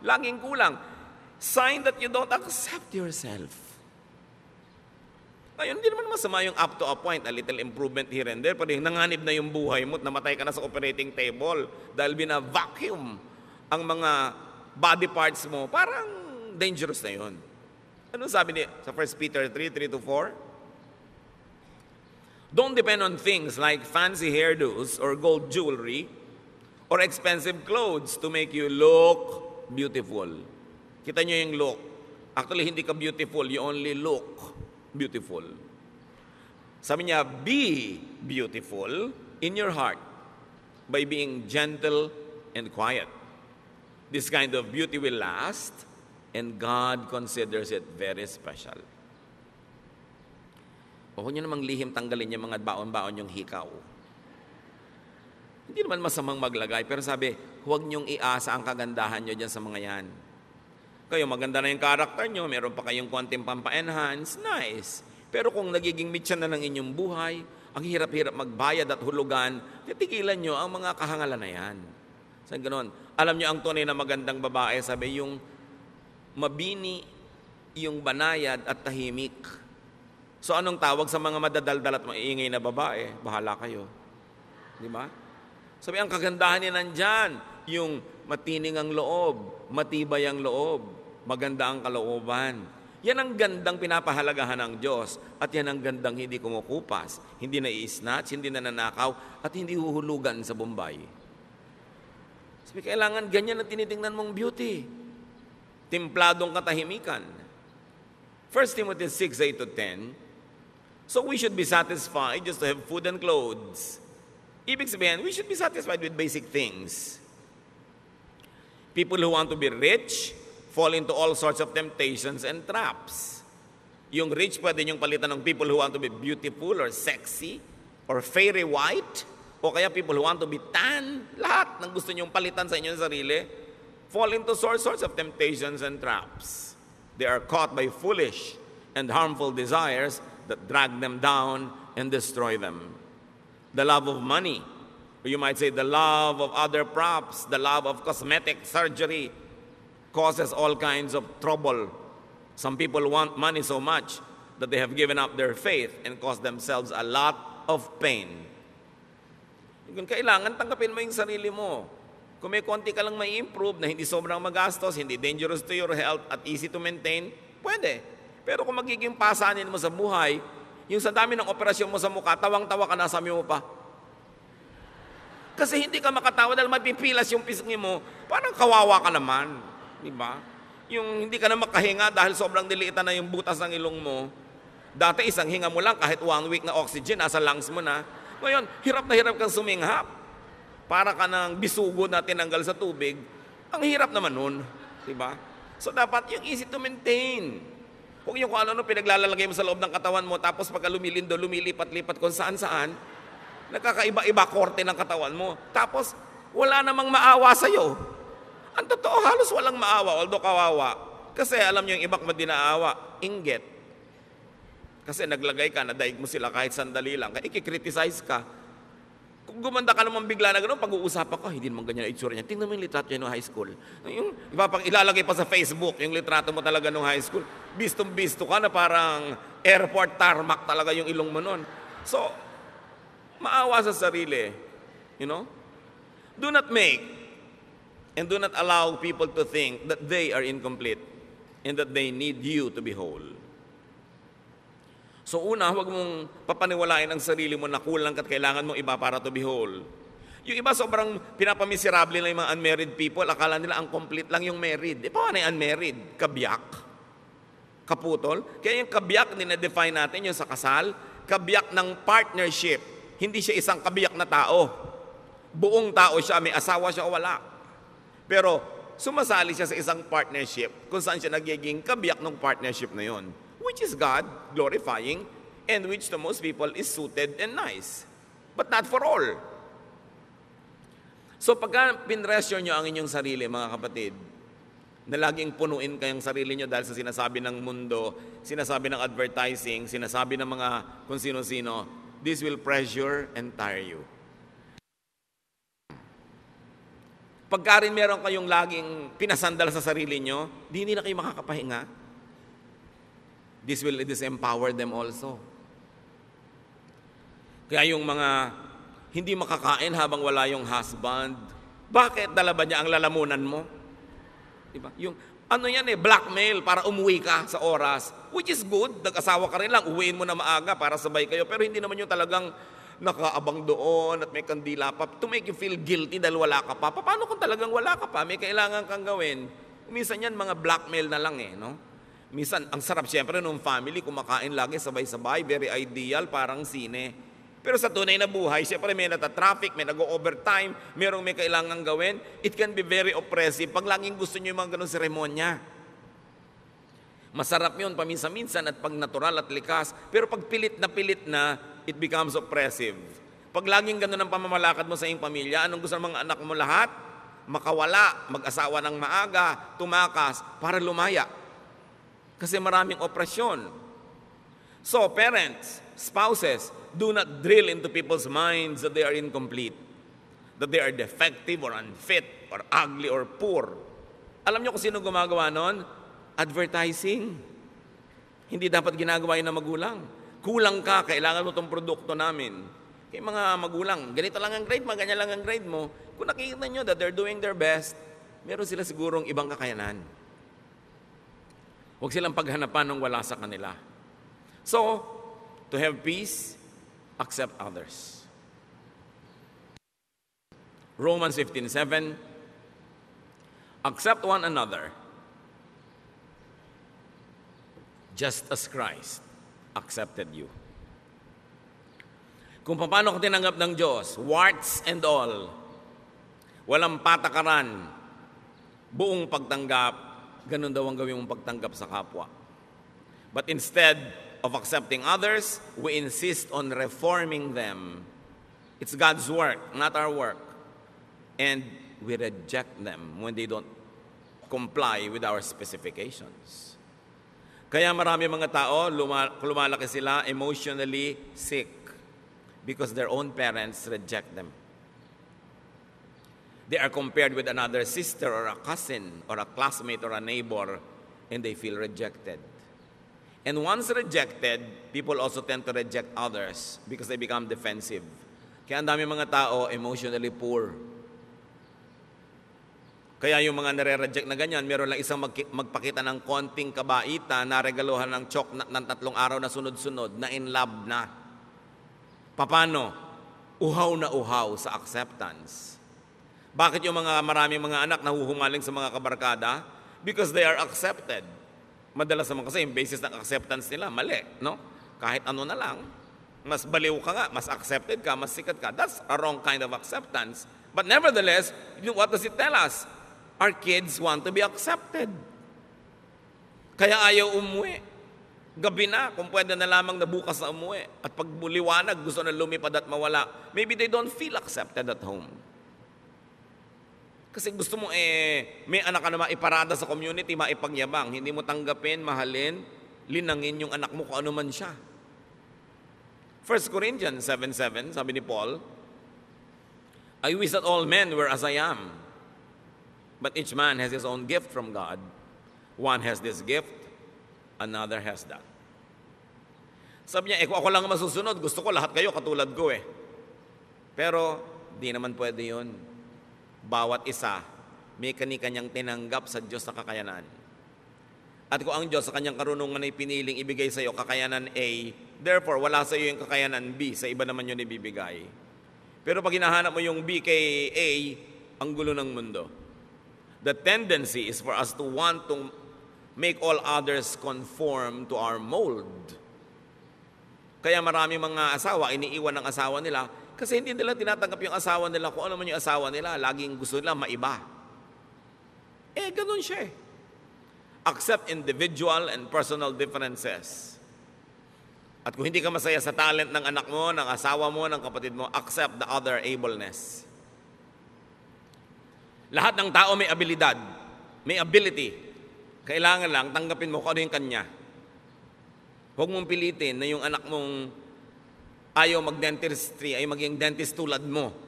Laging kulang. Sign that you don't accept yourself. Ngayon, hindi naman masama yung up to a point, a little improvement here and there, pero yung nanganib na yung buhay mo at namatay ka na sa operating table dahil bina-vacuum ang mga body parts mo, parang dangerous na yun. Ano sabi niya sa 1 Peter 3:3-4? Don't depend on things like fancy hairdos or gold jewelry or expensive clothes to make you look beautiful. Kita nyo yung look. Actually, hindi ka beautiful. You only look beautiful. Sabi niya, be beautiful in your heart by being gentle and quiet. This kind of beauty will last, and God considers it very special. O huwag nyo namang lihim tanggalin yung mga baon-baon yung hikaw. Hindi naman masamang maglagay, pero sabi, huwag nyong iasa ang kagandahan nyo dyan sa mga yan. Kayo, maganda na yung karakter nyo, meron pa kayong konting pampa-enhance, nice. Pero kung nagiging mitya na ng inyong buhay, ang hirap-hirap magbayad at hulugan, titigilan nyo ang mga kahangalan na yan. Saan ganon? Alam nyo ang tunay na magandang babae, sabi yung mabini, yung banayad at tahimik. So anong tawag sa mga madadaldal at maiingay na babae? Bahala kayo. Di ba? Sabi, ang kagandahan niya nandyan, yung matining ang loob, matibay ang loob, maganda ang kalooban. Yan ang gandang pinapahalagahan ng Diyos at yan ang gandang hindi kumukupas, hindi na i-snatch, hindi na nanakaw at hindi huhulugan sa Bombay. Sabi, kailangan ganyan na tinitingnan mong beauty. Timpladong katahimikan. 1 Timothy 6:8-10. So we should be satisfied just to have food and clothes. Ibig sabihin, we should be satisfied with basic things. People who want to be rich fall into all sorts of temptations and traps. Yung rich, pwede niyong palitan ng people who want to be beautiful or sexy or fairy white, o kaya people who want to be tan. Lahat ng gusto niyong palitan sa inyong sarili, fall into all sorts of temptations and traps. They are caught by foolish and harmful desires that drag them down and destroy them. The love of money, or you might say the love of other props, the love of cosmetic surgery, causes all kinds of trouble. Some people want money so much that they have given up their faith and caused themselves a lot of pain. Kung kailangan, tanggapin mo yung sarili mo. Kung may konti ka lang may improve na hindi sobrang magastos, hindi dangerous to your health at easy to maintain, pwede. Pero kung magiging pasanin mo sa buhay, yung sa dami ng operasyon mo sa mukha, tawang-tawa ka na, sabi mo pa. Kasi hindi ka makatawa dahil mapipilas yung pisngi mo, parang kawawa ka naman. Diba? Yung hindi ka na makahinga dahil sobrang diliitan na yung butas ng ilong mo. Dati isang hinga mo lang, kahit 1 week na oxygen, nasa lungs mo na. Ngayon, hirap na hirap kang suminghap. Para ka ng bisugo na tinanggal sa tubig. Ang hirap naman nun. Diba? So dapat yung easy to maintain. Huwag yung kung ano pinaglalalagay mo sa loob ng katawan mo, tapos pagka lumilindo, lumilipat-lipat kung saan-saan, nakakaiba-iba korte ng katawan mo. Tapos, wala namang maawa sa'yo. Ang totoo, halos walang maawa, although kawawa. Kasi alam nyo yung iba kung di naawa, inggit. Kasi naglagay ka, nadaig mo sila kahit sandali lang, kaya ikikriticize ka. Kung gumanda ka naman bigla na gano'n, pag-uusapan ka, hindi naman ganyan ang itsura niya. Tingnan mo yung litrato niya noong high school. Yung, ilalagay pa sa Facebook, yung litrato mo talaga noong high school. Bistong-bisto ka na parang airport tarmac talaga yung ilong mo noon. So, maawa sa sarili. You know? Do not make and do not allow people to think that they are incomplete and that they need you to be whole. So una, huwag mong papaniwalain ang sarili mo na kulang at kailangan mong iba para to be whole. Yung iba sobrang pinapamiserable na yung mga unmarried people, akala nila ang complete lang yung married. Paano yung unmarried? Kabiyak? Kaputol? Kaya yung kabiyak, dinedefine natin yung sa kasal, kabiyak ng partnership. Hindi siya isang kabiyak na tao. Buong tao siya, may asawa siya o wala. Pero sumasali siya sa isang partnership kung saan siya nagiging kabiyak ng partnership na yon, which is God glorifying and which to most people is suited and nice. But not for all. So pagka pinressure nyo ang inyong sarili, mga kapatid, na laging punuin kayong sarili nyo dahil sa sinasabi ng mundo, sinasabi ng advertising, sinasabi ng mga kung sino-sino, this will pressure and tire you. Pagka rin meron kayong laging pinasandal sa sarili nyo, hindi na kayo makakapahinga. This will disempower them also. Kaya yung mga hindi makakain habang wala yung husband, bakit dala ba niya ang lalamunan mo? Diba? Yung ano yan blackmail para umuwi ka sa oras, which is good. Nag-asawa ka rin lang, uwiin mo na maaga para sabay kayo. Pero hindi naman yung talagang nakaabang doon at may kandila pa to make you feel guilty dahil wala ka pa. Paano kung talagang wala ka pa? May kailangan kang gawin. Minsan yan, mga blackmail na lang no? Minsan, ang sarap siyempre nung family, kumakain lagi sabay-sabay, very ideal, parang sine. Pero sa tunay na buhay, siyempre may nata-traffic, may nag-overtime, merong may kailangan gawin. It can be very oppressive pag laging gusto nyo yung mga ganun seremonya. Masarap yun paminsan-minsan at pag natural at likas, pero pag pilit na, it becomes oppressive. Pag laging ganun ang pamamalakad mo sa iyong pamilya, anong gusto ng mga anak mo lahat? Makawala, mag-asawa ng maaga, tumakas, para lumaya. Kasi maraming opresyon. So, parents, spouses, do not drill into people's minds that they are incomplete, that they are defective or unfit or ugly or poor. Alam niyo kung sino gumagawa nun? Advertising. Hindi dapat ginagawa yun ng magulang. Kulang ka, kailangan mo itong produkto namin. Kaya mga magulang, ganito lang ang grade mo, ganyan lang ang grade mo. Kung nakikita nyo that they're doing their best, meron sila sigurong ibang kakayanan. Huwag silang paghanapan ng wala sa kanila. So, to have peace, accept others. Romans 15:7, accept one another, just as Christ accepted you. Kung paano ko tinanggap ng Diyos, warts and all, walang patakaran, buong pagtanggap, ganun daw ang gawin mong pagtanggap sa kapwa. But instead of accepting others, we insist on reforming them. It's God's work, not our work. And we reject them when they don't comply with our specifications. Kaya marami mga tao, lumalaki sila emotionally sick because their own parents reject them. They are compared with another sister or a cousin or a classmate or a neighbor, and they feel rejected. And once rejected, people also tend to reject others because they become defensive. Kaya ang dami mga tao emotionally poor. Kaya yung mga nare-reject na ganyan, meron lang isang magpakita ng konting kabaita na regaluhan ng choknat ng 3 araw na sunod-sunod na in love na. Paano? Uhaw na uhaw sa acceptance. Bakit yung maraming mga anak nahuhumaling sa mga kabarkada? Because they are accepted. Madalas naman kasi yung basis ng acceptance nila, mali, no? Kahit ano na lang, mas baliw ka nga, mas accepted ka, mas sikat ka. That's a wrong kind of acceptance. But nevertheless, what does it tell us? Our kids want to be accepted. Kaya ayaw umuwi. Gabi na, kung pwede na lamang na bukas na umuwi. At pag liwanag, gusto na lumipad at mawala. Maybe they don't feel accepted at home. Kasi gusto mo may anak ka na maiparada sa community, maipagyabang. Hindi mo tanggapin, mahalin, linangin yung anak mo kung ano man siya. 1 Corinthians 7:7, sabi ni Paul, I wish that all men were as I am. But each man has his own gift from God. One has this gift, another has that. Sabi niya, kung ako lang masusunod, gusto ko lahat kayo katulad ko Pero, di naman pwede yun. Bawat isa, may kani-kanyang tinanggap sa Diyos na kakayanan. At kung ang Diyos sa kanyang karunungan ay piniling ibigay sa iyo kakayanan A, therefore, wala sa iyo yung kakayanan B, sa iba naman yun ibibigay. Pero pag hinahanap mo yung B kay A, ang gulo ng mundo. The tendency is for us to want to make all others conform to our mold. Kaya marami mga asawa, iniiwan ng asawa nila kasi hindi nila tinatanggap yung asawa nila kung ano man yung asawa nila. Laging gusto nila maiba. Ganun siya Accept individual and personal differences. At kung hindi ka masaya sa talent ng anak mo, ng asawa mo, ng kapatid mo, accept the other ableness. Lahat ng tao may abilidad, may ability. Kailangan lang tanggapin mo kung ano yung kanya. Huwag mong pilitin na yung anak mong ayaw mag-dentistry ay maging dentist tulad mo.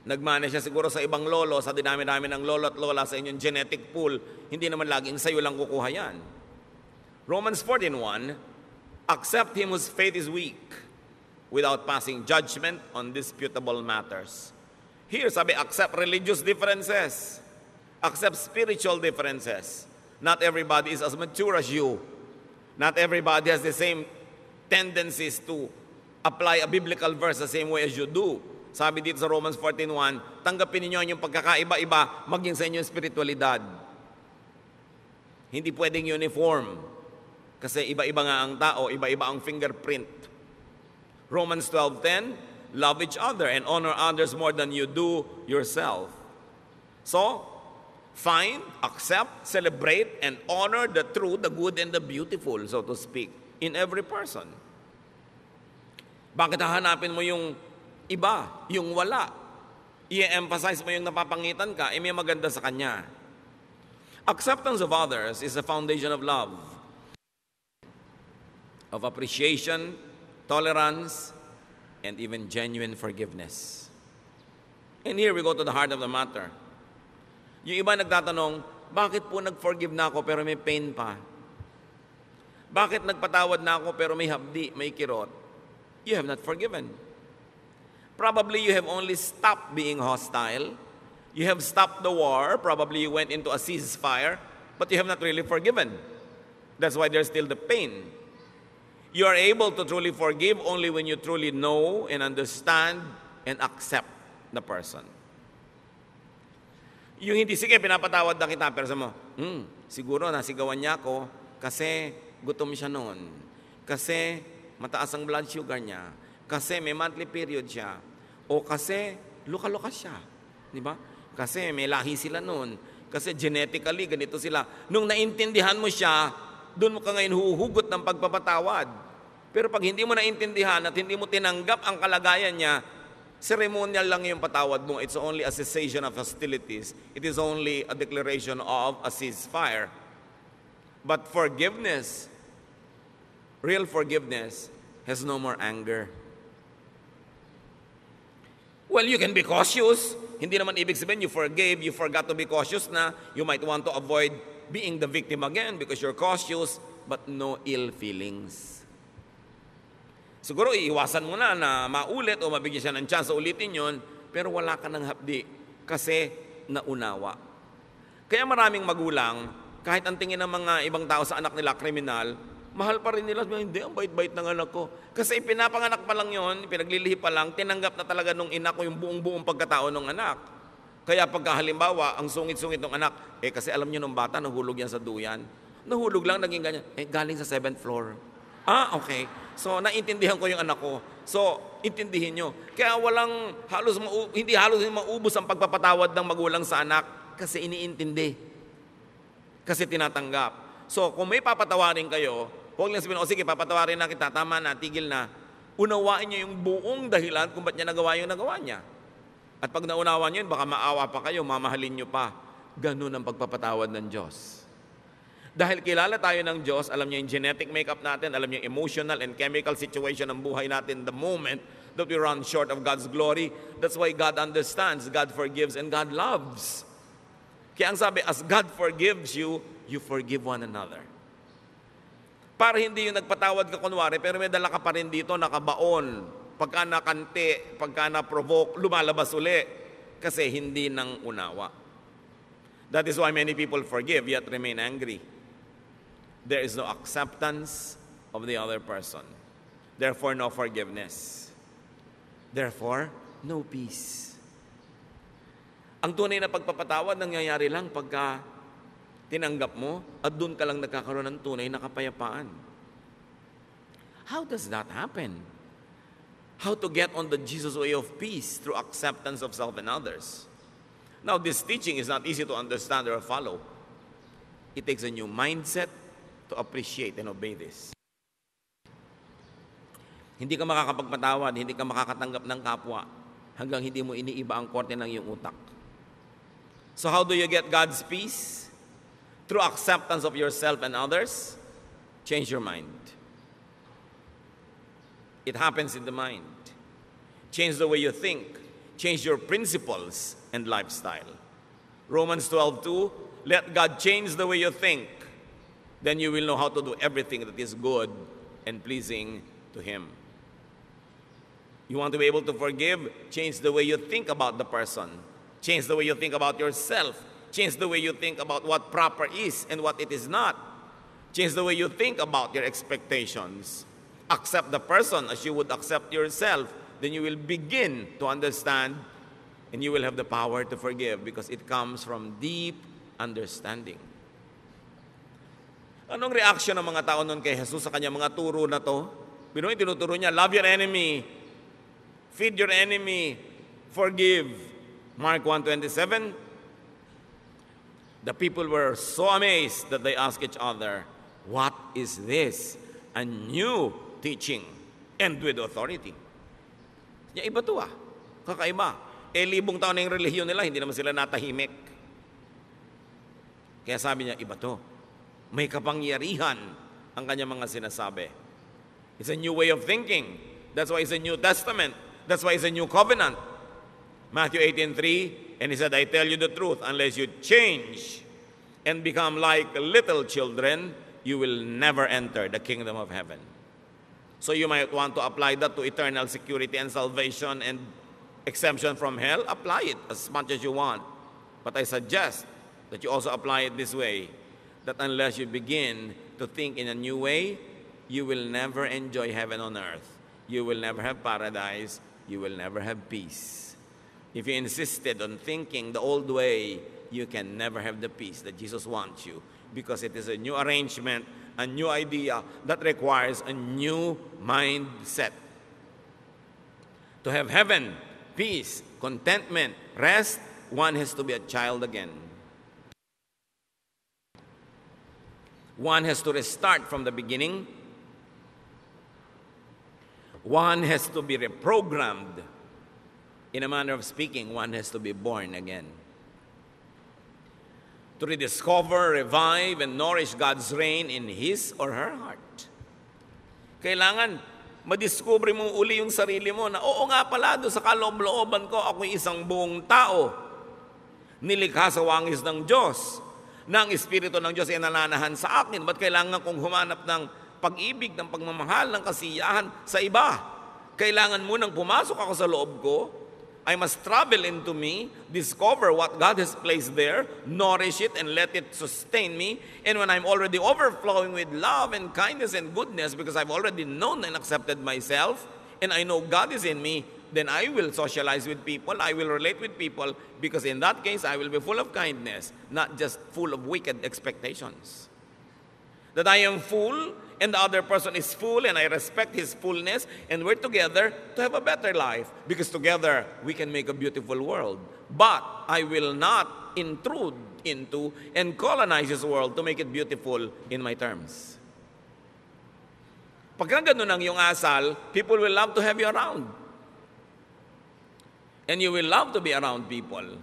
Nagmana siya siguro sa ibang lolo, sa dinami-dami ng lolo at lola sa inyong genetic pool, hindi naman laging sa'yo lang kukuha yan. Romans 14:1, accept him whose faith is weak without passing judgment on disputable matters. Here, sabi, accept religious differences. Accept spiritual differences. Not everybody is as mature as you. Not everybody has the same tendencies to apply a biblical verse the same way as you do. Sabi dito sa Romans 14:1, tanggapin niyo yung pagkakaiba-iba maging sa inyong spiritualidad. Hindi pwedeng uniform. Kasi iba-iba nga ang tao, iba-iba ang fingerprint. Romans 12:10, love each other and honor others more than you do yourself. So, find, accept, celebrate, and honor the true, the good, and the beautiful, so to speak, in every person. Bakit hahanapin mo yung iba, yung wala? I-emphasize mo yung napapangitan ka, may maganda sa kanya. Acceptance of others is the foundation of love, of appreciation, tolerance, and even genuine forgiveness. And here we go to the heart of the matter. Yung iba nagtatanong, bakit po nag-forgive na ako pero may pain pa? Bakit nagpatawad na ako pero may hapdi, may kirot? You have not forgiven. Probably you have only stopped being hostile. You have stopped the war. Probably you went into a ceasefire, but you have not really forgiven. That's why there's still the pain. You are able to truly forgive only when you truly know and understand and accept the person. Yung hindi, sige, pinapatawad na kita, pero sabi mo, siguro nasigawan niya ako kasi gutom siya noon. Kasi mataas ang blood sugar niya. Kasi may monthly period siya. O kasi luka-luka siya. Di ba? Kasi may lahi sila noon. Kasi genetically, ganito sila. Nung naintindihan mo siya, doon mo ka ngayon huhugot ng pagpapatawad. Pero pag hindi mo naintindihan at hindi mo tinanggap ang kalagayan niya, ceremonial lang yung patawad mo. It's only a cessation of hostilities. It is only a declaration of a ceasefire. But forgiveness, real forgiveness, has no more anger. Well, you can be cautious. Hindi naman ibig sabihin you forgave, you forgot to be cautious na. You might want to avoid being the victim again because you're cautious, but no ill feelings. Siguro iiwasan mo na maulit o mabigyan siya ng chance ulitin yon, pero wala ka ng hapdi kasi naunawa. Kaya maraming magulang, kahit ang tingin ng mga ibang tao sa anak nila kriminal, mahal pa rin nila. Hindi, ang bait-bait ng anak ko. Kasi pinapanganak pa lang yon, pinaglilihi pa lang, tinanggap na talaga nung ina ko yung buong-buong pagkatao ng anak. Kaya pagka halimbawa, ang sungit-sungit ng anak, kasi alam niyo nung bata, nahulog yan sa duyan. Nahulog lang, naging ganyan. Galing sa 7th floor. Okay. So, naintindihan ko yung anak ko. So, intindihin nyo. Kaya hindi halos maubos ang pagpapatawad ng magulang sa anak kasi iniintindi. Kasi tinatanggap. So, kung may papatawarin kayo, huwag lang sabihin, sige, papatawarin na kita, tama na, tigil na. Unawain nyo yung buong dahilan kung ba't niya nagawa yung nagawa niya. At pag naunawa nyo yun, baka maawa pa kayo, mamahalin nyo pa. Ganun ang pagpapatawad ng Diyos. Dahil kilala tayo ng Diyos, alam niya yung genetic makeup natin, alam niya yung emotional and chemical situation ng buhay natin the moment that we run short of God's glory. That's why God understands, God forgives, and God loves. Kaya ang sabi, as God forgives you, you forgive one another. Para hindi yung nagpatawad ka kunwari, pero may dala ka pa rin dito, nakabaon. Pagka nakante, pagka na-provoke, lumalabas uli. Kasi hindi nang unawa. That is why many people forgive yet remain angry. There is no acceptance of the other person. Therefore, no forgiveness. Therefore, no peace. Ang tunay na pagpapatawad nangyayari lang pagka tinanggap mo at doon ka lang nagkakaroon ng tunay na kapayapaan. How does that happen? How to get on the Jesus way of peace through acceptance of self and others. Now, this teaching is not easy to understand or follow. It takes a new mindset to appreciate and obey this. Hindi ka makakapagpatawad, hindi ka makakatanggap ng kapwa hanggang hindi mo iniiba ang korte ng iyong utak. So how do you get God's peace? Through acceptance of yourself and others. Change your mind. It happens in the mind. Change the way you think. Change your principles and lifestyle. Romans 12:2, let God change the way you think. Then you will know how to do everything that is good and pleasing to Him. You want to be able to forgive? Change the way you think about the person. Change the way you think about yourself. Change the way you think about what proper is and what it is not. Change the way you think about your expectations. Accept the person as you would accept yourself. Then you will begin to understand and you will have the power to forgive because it comes from deep understanding. Anong reaction ng mga tao noon kay Jesus sa kanyang mga turo na to? Pinoy, tinuturo niya, love your enemy, feed your enemy, forgive. Mark 1:27, the people were so amazed that they asked each other, what is this? A new teaching and with authority. Ya, iba to kakaiba. Libong taon na yung relihiyon nila, hindi naman sila natahimik. Kaya sabi niya, iba to. May kapangyarihan ang kanyang mga sinasabi. It's a new way of thinking. That's why it's a New Testament. That's why it's a new covenant. Matthew 18:3, and he said, I tell you the truth, unless you change and become like little children, you will never enter the kingdom of heaven. So you might want to apply that to eternal security and salvation and exemption from hell. Apply it as much as you want. But I suggest that you also apply it this way, that unless you begin to think in a new way, you will never enjoy heaven on earth. You will never have paradise. You will never have peace. If you insisted on thinking the old way, you can never have the peace that Jesus wants you, because it is a new arrangement, a new idea that requires a new mindset. To have heaven, peace, contentment, rest, one has to be a child again. One has to restart from the beginning. One has to be reprogrammed. In a manner of speaking, one has to be born again. To rediscover, revive, and nourish God's reign in his or her heart. Kailangan madiscover mo uli yung sarili mo na, oo nga pala, doon sa kaloob-looban ko, ako'y isang buong tao. Nilikha sa wangis ng Diyos, na ang Espiritu ng Diyos ay nananahan sa akin. Ba't kailangan kong humanap ng pag-ibig, ng pagmamahal, ng kasiyahan sa iba? Kailangan munang pumasok ako sa loob ko. I must travel into me, discover what God has placed there, nourish it, and let it sustain me. And when I'm already overflowing with love and kindness and goodness, because I've already known and accepted myself, and I know God is in me, then I will socialize with people, I will relate with people, because in that case, I will be full of kindness, not just full of wicked expectations. That I am full, and the other person is full, and I respect his fullness, and we're together to have a better life, because together we can make a beautiful world. But I will not intrude into and colonize this world to make it beautiful in my terms. Pagka ganun ang iyong asal, people will love to have you around. And you will love to be around people.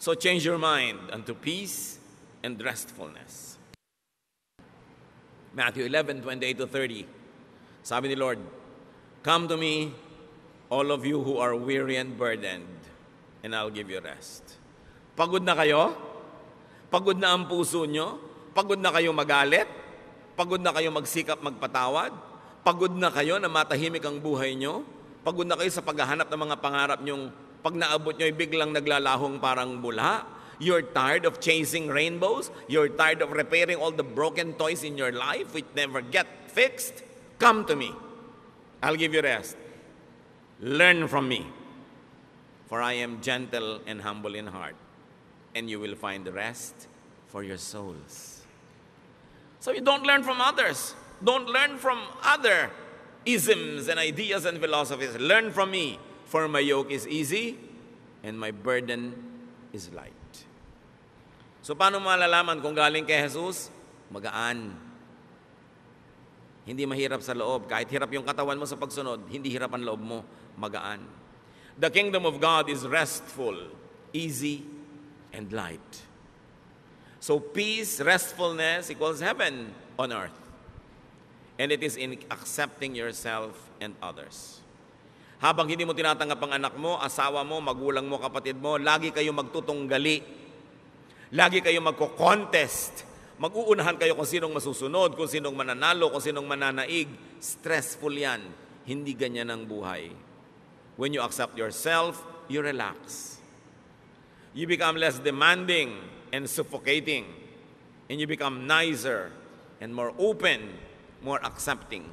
So change your mind unto peace and restfulness. Matthew 11:28-30. Sabi ni Lord, "Come to me, all of you who are weary and burdened, and I'll give you rest." Pagod na kayo? Pagod na ang puso nyo? Pagod na kayo magalit? Pagod na kayo magsikap magpatawad? Pagod na kayo na matahimik ang buhay nyo? Pagod na kayo sa paghahanap ng mga pangarap nyong pag naabot nyo ay biglang naglalahong parang bula? You're tired of chasing rainbows? You're tired of repairing all the broken toys in your life which never get fixed? Come to me. I'll give you rest. Learn from me. For I am gentle and humble in heart, and you will find rest for your souls. So you don't learn from others. Don't learn from other isms and ideas and philosophies. Learn from me, for my yoke is easy and my burden is light. So paano malalaman kung galing kay Jesus? Magaan. Hindi mahirap sa loob. Kahit hirap yung katawan mo sa pagsunod, hindi hirap ang loob mo. Magaan. The kingdom of God is restful, easy, and light. So peace, restfulness equals heaven on earth. And it is in accepting yourself and others. Habang hindi mo tinatanggap ang anak mo, asawa mo, magulang mo, kapatid mo, lagi kayo magtutunggali. Lagi kayo magko-contest. Mag-uunahan kayo kung sinong masusunod, kung sinong mananalo, kung sinong mananaig. Stressful yan. Hindi ganyan ang buhay. When you accept yourself, you relax. You become less demanding and suffocating. And you become nicer and more open, more accepting.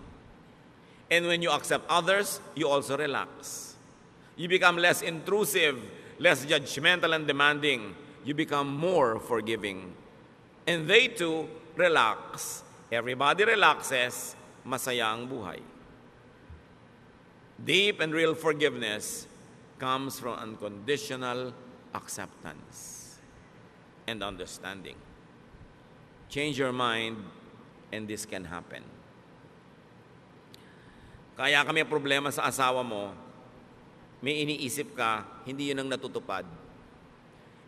And when you accept others, you also relax. You become less intrusive, less judgmental and demanding. You become more forgiving. And they too relax. Everybody relaxes, masaya ang buhay. Deep and real forgiveness comes from unconditional acceptance and understanding. Change your mind, and this can happen. Kaya kami problema sa asawa mo, may iniisip ka, hindi yun ang natutupad.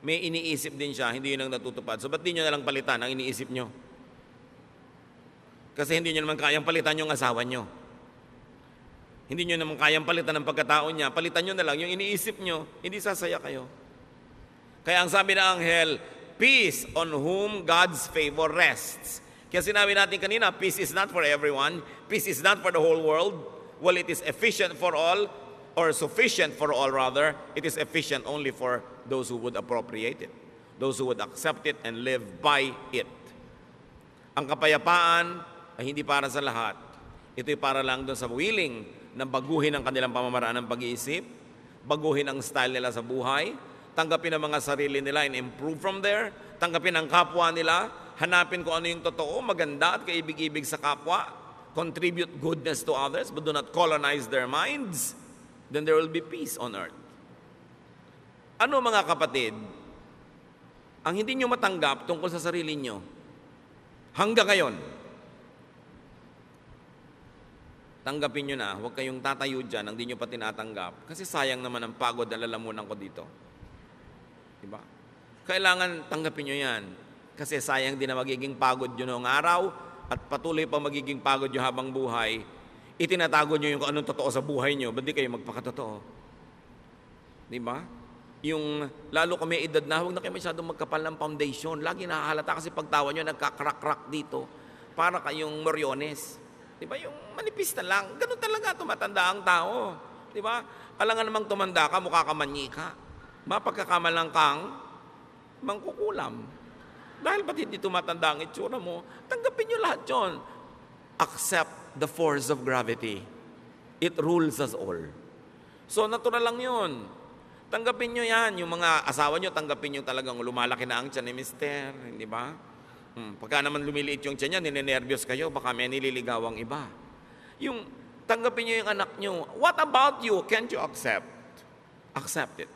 May iniisip din siya, hindi yun ang natutupad. So ba't di nyo nalang palitan ang iniisip nyo? Kasi hindi nyo naman kayang palitan yung asawa nyo. Hindi nyo naman kayang palitan ang pagkatao niya. Palitan nyo na lang yung iniisip nyo, hindi sasaya kayo. Kaya ang sabi ng anghel, peace on whom God's favor rests. Kaya sinabi natin kanina, peace is not for everyone. Peace is not for the whole world. Well, it is efficient for all, or sufficient for all rather. It is efficient only for those who would appropriate it, those who would accept it and live by it. Ang kapayapaan ay hindi para sa lahat. Ito'y para lang doon sa willing na baguhin ang kanilang pamamaraan ng pag-iisip, baguhin ang style nila sa buhay, tanggapin ang mga sarili nila and improve from there, tanggapin ang kapwa nila, hanapin kung ano yung totoo, maganda at kaibig-ibig sa kapwa, contribute goodness to others, but do not colonize their minds, then there will be peace on earth. Ano mga kapatid, ang hindi nyo matanggap tungkol sa sarili nyo? Hanggang ngayon, tanggapin nyo na, huwag kayong tatayo dyan ang di nyo pa tinatanggap. Kasi sayang naman ang pagod na lalamunan ko dito. Diba? Kailangan tanggapin nyo yan. Kasi sayang din na magiging pagod yun noong araw at patuloy pa magiging pagod nyo habang buhay. Itinatago nyo yung kung anong totoo sa buhay nyo. Ba't di kayo magpakatotoo? Diba? Yung lalo kung may edad na, huwag na kayo masyadong magkapal ng foundation. Lagi nakahalata kasi pagtawa nyo, nagkakrak-krak dito. Para kayong moryones. Diba? Yung manipis na lang. Ganun talaga tumatanda ang tao. Diba? Alangan namang tumanda ka, mukha ka manyika. Mapagkakamalang kang mangkukulam. Dahil ba't hindi tumatanda ang itsura mo? Tanggapin nyo lahat yun. Accept the force of gravity. It rules us all. So, natural lang yun. Tanggapin nyo yan. Yung mga asawa nyo, tanggapin nyo talagang lumalaki na ang tiyan ni mister. Hindi ba? Pagka naman lumiliit yung tiyan niya, ninenervyos kayo, baka may nililigawang iba. Yung tanggapin nyo yung anak nyo. What about you? Can't you accept? Accept it.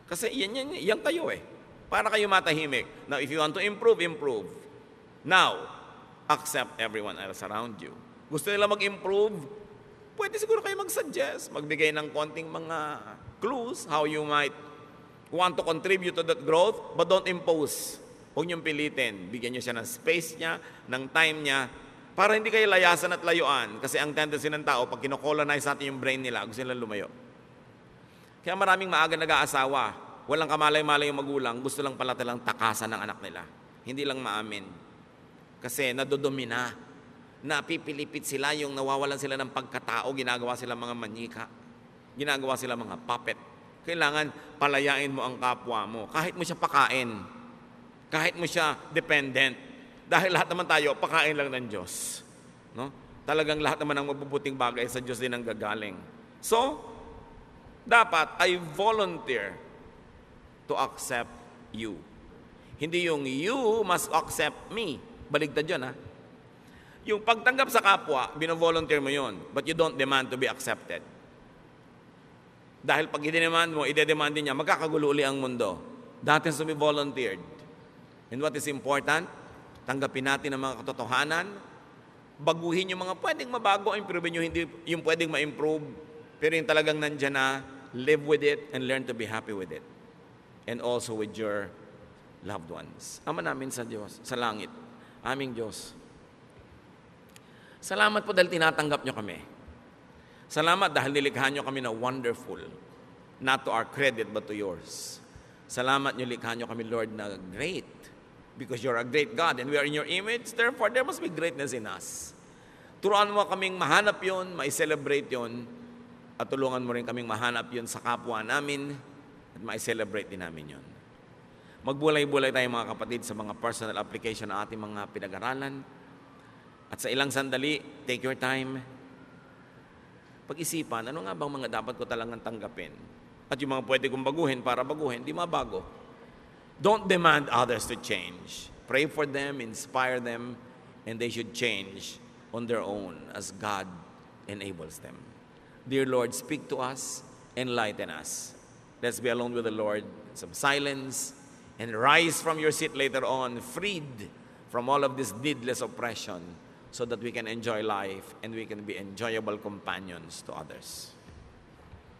Kasi yan kayo eh. Para kayo matahimik. Now, if you want to improve, improve. Now, accept everyone else around you. Gusto nila mag-improve? Pwede siguro kayo mag-suggest, magbigay ng konting mga clues how you might want to contribute to that growth, but don't impose. Huwag niyong pilitin. Bigyan niyo siya ng space niya, ng time niya, para hindi kayo layasan at layuan. Kasi ang tendency ng tao, pag kinocolonize natin yung brain nila, gusto nilang lumayo. Kaya maraming maaga nag-aasawa. Walang kamalay-malay yung magulang, gusto lang pala talang takasan ng anak nila. Hindi lang maamin. Kasi nadudumi na. Napipilipit sila, yung nawawalan sila ng pagkatao, ginagawa sila mga manyika. Ginagawa sila mga puppet. Kailangan palayain mo ang kapwa mo. Kahit mo siya pakain. Kahit mo siya dependent. Dahil lahat naman tayo, pakain lang ng Diyos. No? Talagang lahat naman ng mabubuting bagay sa Diyos din ang gagaling. So, dapat I volunteer to accept you. Hindi yung you must accept me. Baligtad yun, ha? Yung pagtanggap sa kapwa, bino-volunteer mo yun, but you don't demand to be accepted. Dahil pag i-demand mo, ide-demand din niya, magkakagulo uli ang mundo. That has to be volunteered. And what is important, tanggapin natin ang mga katotohanan, baguhin yung mga pwedeng mabago, improve nyo, hindi yung pwedeng ma-improve, pero yung talagang nandyan na, live with it and learn to be happy with it. And also with your loved ones. Ama namin sa Diyos, sa langit, aming Diyos. Salamat po dahil tinatanggap nyo kami. Salamat dahil nilikha nyo kami na wonderful. Not to our credit, but to yours. Salamat nyo likha nyo kami, Lord, na great. Because you're a great God and we are in your image. Therefore, there must be greatness in us. Turuan mo kaming mahanap yon, ma-celebrate yon, at tulungan mo rin kaming mahanap yon sa kapwa namin at ma-celebrate din namin yon. Magbulay-bulay tayo mga kapatid sa mga personal application na ating mga pinag-aralan. At sa ilang sandali, take your time. Pag-isipan, ano nga bang mga dapat ko talagang tanggapin? At yung mga pwede kong baguhin para baguhin, di mabago. Don't demand others to change. Pray for them, inspire them, and they should change on their own as God enables them. Dear Lord, speak to us, enlighten us. Let's be alone with the Lord, some silence, and rise from your seat later on, freed from all of this needless oppression, so that we can enjoy life and we can be enjoyable companions to others.